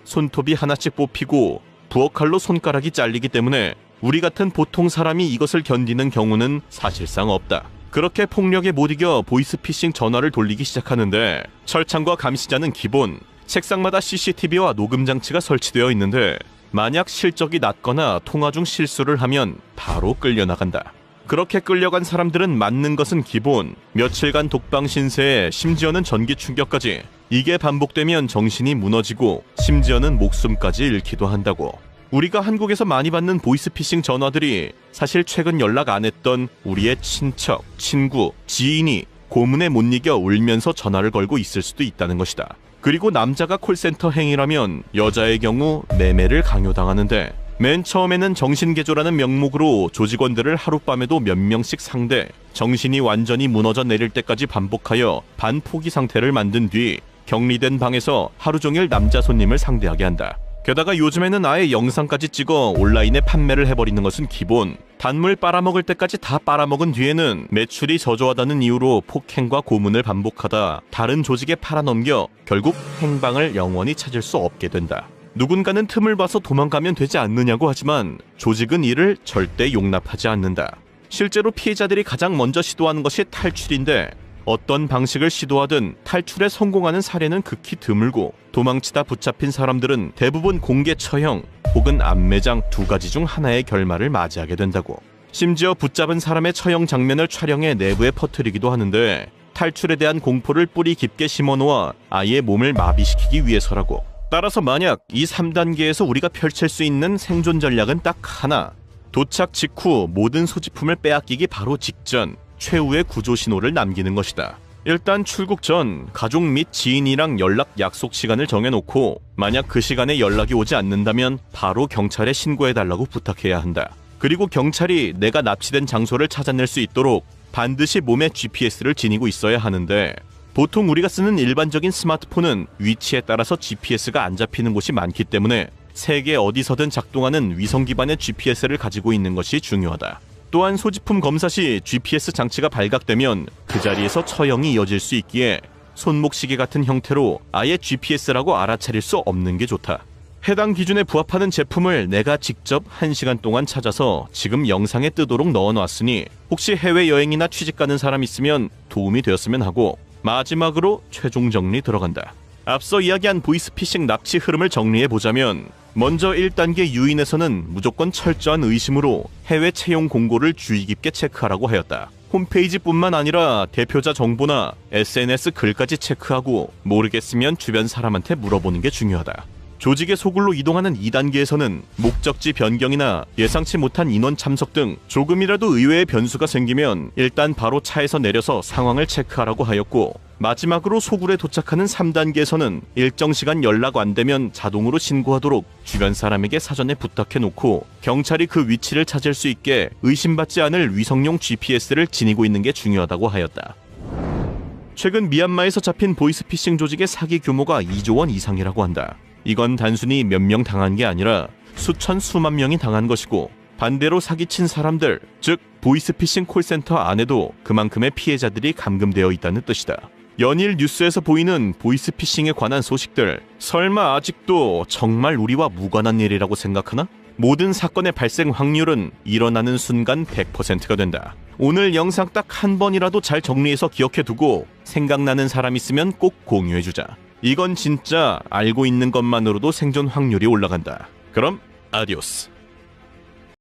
손톱이 하나씩 뽑히고 부엌칼로 손가락이 잘리기 때문에 우리 같은 보통 사람이 이것을 견디는 경우는 사실상 없다. 그렇게 폭력에 못 이겨 보이스피싱 전화를 돌리기 시작하는데, 철창과 감시자는 기본, 책상마다 CCTV와 녹음 장치가 설치되어 있는데 만약 실적이 낮거나 통화 중 실수를 하면 바로 끌려나간다. 그렇게 끌려간 사람들은 맞는 것은 기본, 며칠간 독방 신세에 심지어는 전기 충격까지. 이게 반복되면 정신이 무너지고 심지어는 목숨까지 잃기도 한다고. 우리가 한국에서 많이 받는 보이스피싱 전화들이 사실 최근 연락 안 했던 우리의 친척, 친구, 지인이 고문에 못 이겨 울면서 전화를 걸고 있을 수도 있다는 것이다. 그리고 남자가 콜센터 행위라면 여자의 경우 매매를 강요당하는데, 맨 처음에는 정신개조라는 명목으로 조직원들을 하룻밤에도 몇 명씩 상대, 정신이 완전히 무너져 내릴 때까지 반복하여 반포기 상태를 만든 뒤 격리된 방에서 하루 종일 남자 손님을 상대하게 한다. 게다가 요즘에는 아예 영상까지 찍어 온라인에 판매를 해버리는 것은 기본. 단물 빨아먹을 때까지 다 빨아먹은 뒤에는 매출이 저조하다는 이유로 폭행과 고문을 반복하다 다른 조직에 팔아넘겨 결국 행방을 영원히 찾을 수 없게 된다. 누군가는 틈을 봐서 도망가면 되지 않느냐고 하지만 조직은 이를 절대 용납하지 않는다. 실제로 피해자들이 가장 먼저 시도하는 것이 탈출인데 어떤 방식을 시도하든 탈출에 성공하는 사례는 극히 드물고 도망치다 붙잡힌 사람들은 대부분 공개 처형 혹은 암매장 두 가지 중 하나의 결말을 맞이하게 된다고. 심지어 붙잡은 사람의 처형 장면을 촬영해 내부에 퍼뜨리기도 하는데 탈출에 대한 공포를 뿌리 깊게 심어놓아 아예 몸을 마비시키기 위해서라고. 따라서 만약 이 3단계에서 우리가 펼칠 수 있는 생존 전략은 딱 하나. 도착 직후 모든 소지품을 빼앗기기 바로 직전 최후의 구조 신호를 남기는 것이다. 일단 출국 전 가족 및 지인이랑 연락 약속 시간을 정해놓고 만약 그 시간에 연락이 오지 않는다면 바로 경찰에 신고해달라고 부탁해야 한다. 그리고 경찰이 내가 납치된 장소를 찾아낼 수 있도록 반드시 몸에 GPS를 지니고 있어야 하는데 보통 우리가 쓰는 일반적인 스마트폰은 위치에 따라서 GPS가 안 잡히는 곳이 많기 때문에 세계 어디서든 작동하는 위성 기반의 GPS를 가지고 있는 것이 중요하다. 또한 소지품 검사 시 GPS 장치가 발각되면 그 자리에서 처형이 이어질 수 있기에 손목시계 같은 형태로 아예 GPS라고 알아차릴 수 없는 게 좋다. 해당 기준에 부합하는 제품을 내가 직접 1시간 동안 찾아서 지금 영상에 뜨도록 넣어놨으니 혹시 해외여행이나 취직 가는 사람 있으면 도움이 되었으면 하고 마지막으로 최종 정리 들어간다. 앞서 이야기한 보이스피싱 납치 흐름을 정리해보자면 먼저 1단계 유인에서는 무조건 철저한 의심으로 해외 채용 공고를 주의 깊게 체크하라고 하였다. 홈페이지뿐만 아니라 대표자 정보나 SNS 글까지 체크하고 모르겠으면 주변 사람한테 물어보는 게 중요하다. 조직의 소굴로 이동하는 2단계에서는 목적지 변경이나 예상치 못한 인원 참석 등 조금이라도 의외의 변수가 생기면 일단 바로 차에서 내려서 상황을 체크하라고 하였고 마지막으로 소굴에 도착하는 3단계에서는 일정 시간 연락 안 되면 자동으로 신고하도록 주변 사람에게 사전에 부탁해놓고 경찰이 그 위치를 찾을 수 있게 의심받지 않을 위성용 GPS를 지니고 있는 게 중요하다고 하였다. 최근 미얀마에서 잡힌 보이스피싱 조직의 사기 규모가 2조 원 이상이라고 한다. 이건 단순히 몇 명 당한 게 아니라 수천 수만 명이 당한 것이고 반대로 사기친 사람들, 즉 보이스피싱 콜센터 안에도 그만큼의 피해자들이 감금되어 있다는 뜻이다. 연일 뉴스에서 보이는 보이스피싱에 관한 소식들, 설마 아직도 정말 우리와 무관한 일이라고 생각하나? 모든 사건의 발생 확률은 일어나는 순간 100%가 된다. 오늘 영상 딱 한 번이라도 잘 정리해서 기억해두고 생각나는 사람 있으면 꼭 공유해주자. 이건 진짜 알고 있는 것만으로도 생존 확률이 올라간다. 그럼 아디오스.